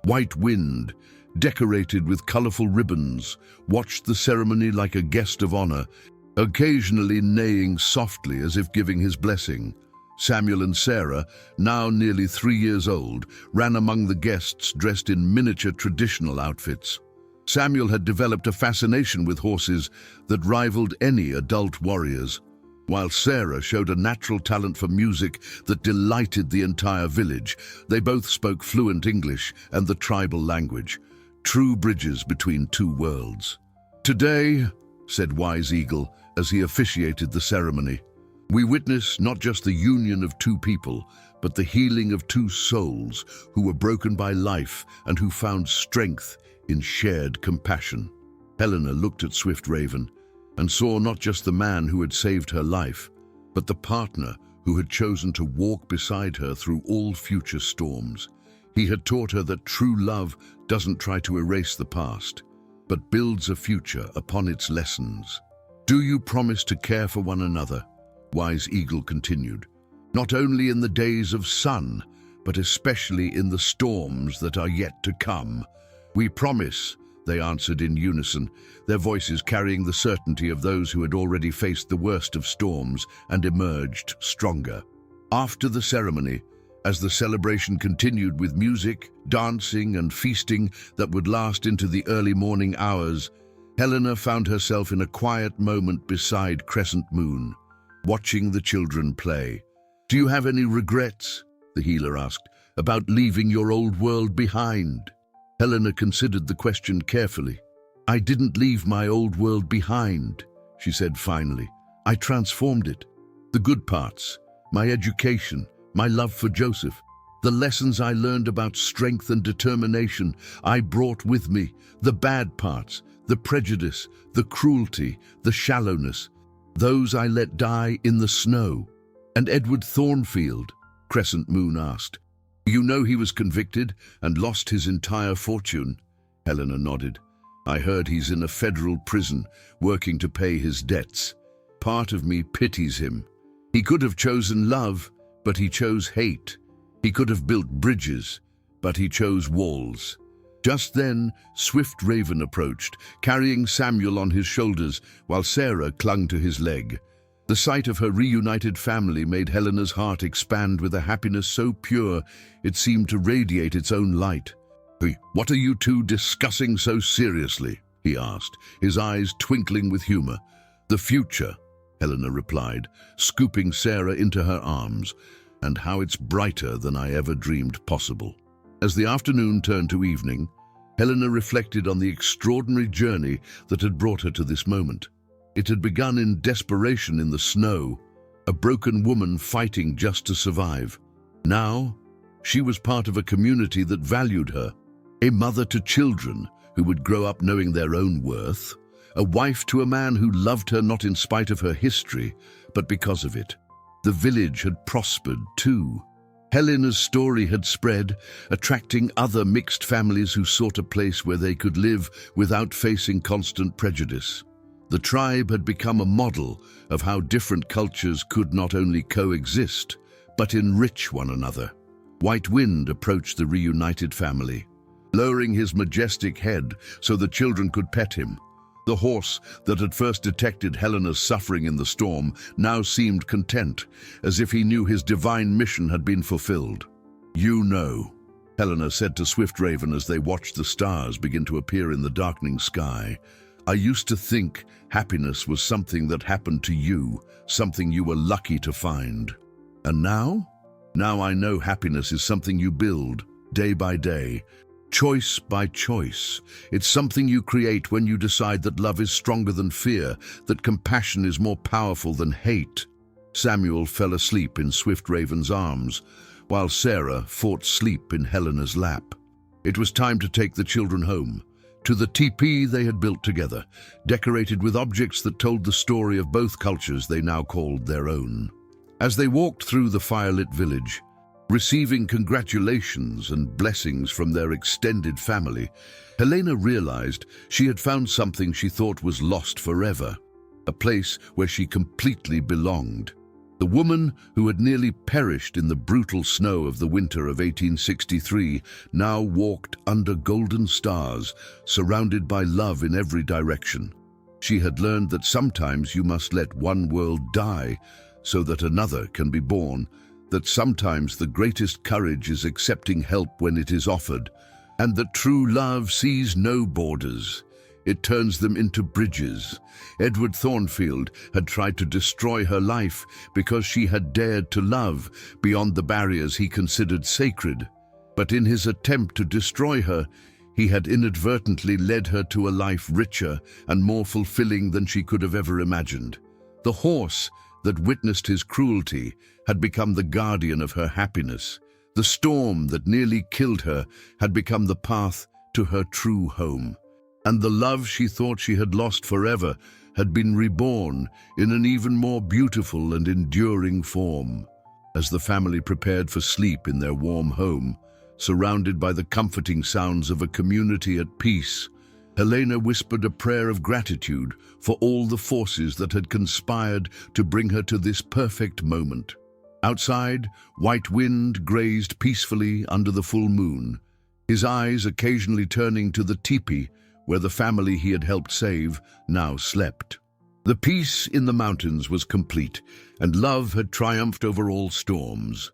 White Wind, decorated with colorful ribbons, watched the ceremony like a guest of honor, occasionally neighing softly as if giving his blessing. Samuel and Sarah, now nearly 3 years old, ran among the guests dressed in miniature traditional outfits. Samuel had developed a fascination with horses that rivaled any adult warrior's, while Sarah showed a natural talent for music that delighted the entire village. They both spoke fluent English and the tribal language, true bridges between two worlds. "Today," said Wise Eagle as he officiated the ceremony, "we witness not just the union of two people, but the healing of two souls who were broken by life and who found strength in shared compassion." Helena looked at Swift Raven and saw not just the man who had saved her life, but the partner who had chosen to walk beside her through all future storms. He had taught her that true love doesn't try to erase the past, but builds a future upon its lessons. "Do you promise to care for one another?" Wise Eagle continued. "Not only in the days of sun, but especially in the storms that are yet to come." "We promise," they answered in unison, their voices carrying the certainty of those who had already faced the worst of storms and emerged stronger. After the ceremony, as the celebration continued with music, dancing, and feasting that would last into the early morning hours, Helena found herself in a quiet moment beside Crescent Moon, watching the children play. "Do you have any regrets," the healer asked, "about leaving your old world behind?" Helena considered the question carefully. "I didn't leave my old world behind," she said finally. "I transformed it. The good parts, my education, my love for Joseph, the lessons I learned about strength and determination, I brought with me. The bad parts, the prejudice, the cruelty, the shallowness, those I let die in the snow." "And Edward Thornfield?" Crescent Moon asked. "You know he was convicted and lost his entire fortune." Helena nodded. "I heard he's in a federal prison, working to pay his debts. Part of me pities him. He could have chosen love, but he chose hate. He could have built bridges, but he chose walls." Just then, Swift Raven approached, carrying Samuel on his shoulders, while Sarah clung to his leg. The sight of her reunited family made Helena's heart expand with a happiness so pure it seemed to radiate its own light. "Hey, what are you two discussing so seriously?" he asked, his eyes twinkling with humor. "The future," Helena replied, scooping Sarah into her arms, "and how it's brighter than I ever dreamed possible." As the afternoon turned to evening, Helena reflected on the extraordinary journey that had brought her to this moment. It had begun in desperation in the snow, a broken woman fighting just to survive. Now, she was part of a community that valued her, a mother to children who would grow up knowing their own worth, a wife to a man who loved her not in spite of her history, but because of it. The village had prospered too. Helena's story had spread, attracting other mixed families who sought a place where they could live without facing constant prejudice. The tribe had become a model of how different cultures could not only coexist, but enrich one another. White Wind approached the reunited family, lowering his majestic head so the children could pet him. The horse that had first detected Helena's suffering in the storm now seemed content, as if he knew his divine mission had been fulfilled. "You know," Helena said to Swift Raven as they watched the stars begin to appear in the darkening sky, "I used to think happiness was something that happened to you, something you were lucky to find. And now? Now I know happiness is something you build, day by day, choice by choice. It's something you create when you decide that love is stronger than fear, that compassion is more powerful than hate." Samuel fell asleep in Swift Raven's arms, while Sarah fought sleep in Helena's lap. It was time to take the children home, to the teepee they had built together, decorated with objects that told the story of both cultures they now called their own. As they walked through the firelit village, Receiving congratulations and blessings from their extended family, Helena realized she had found something she thought was lost forever, a place where she completely belonged. The woman who had nearly perished in the brutal snow of the winter of 1863 now walked under golden stars, surrounded by love in every direction. She had learned that sometimes you must let one world die so that another can be born, that sometimes the greatest courage is accepting help when it is offered, and that true love sees no borders. It turns them into bridges. Edward Thornfield had tried to destroy her life because she had dared to love beyond the barriers he considered sacred. But in his attempt to destroy her, he had inadvertently led her to a life richer and more fulfilling than she could have ever imagined. The horse that witnessed his cruelty had become the guardian of her happiness. The storm that nearly killed her had become the path to her true home. And the love she thought she had lost forever had been reborn in an even more beautiful and enduring form. As the family prepared for sleep in their warm home, surrounded by the comforting sounds of a community at peace, Helena whispered a prayer of gratitude for all the forces that had conspired to bring her to this perfect moment. Outside, White Wind grazed peacefully under the full moon, his eyes occasionally turning to the teepee where the family he had helped save now slept. The peace in the mountains was complete, and love had triumphed over all storms.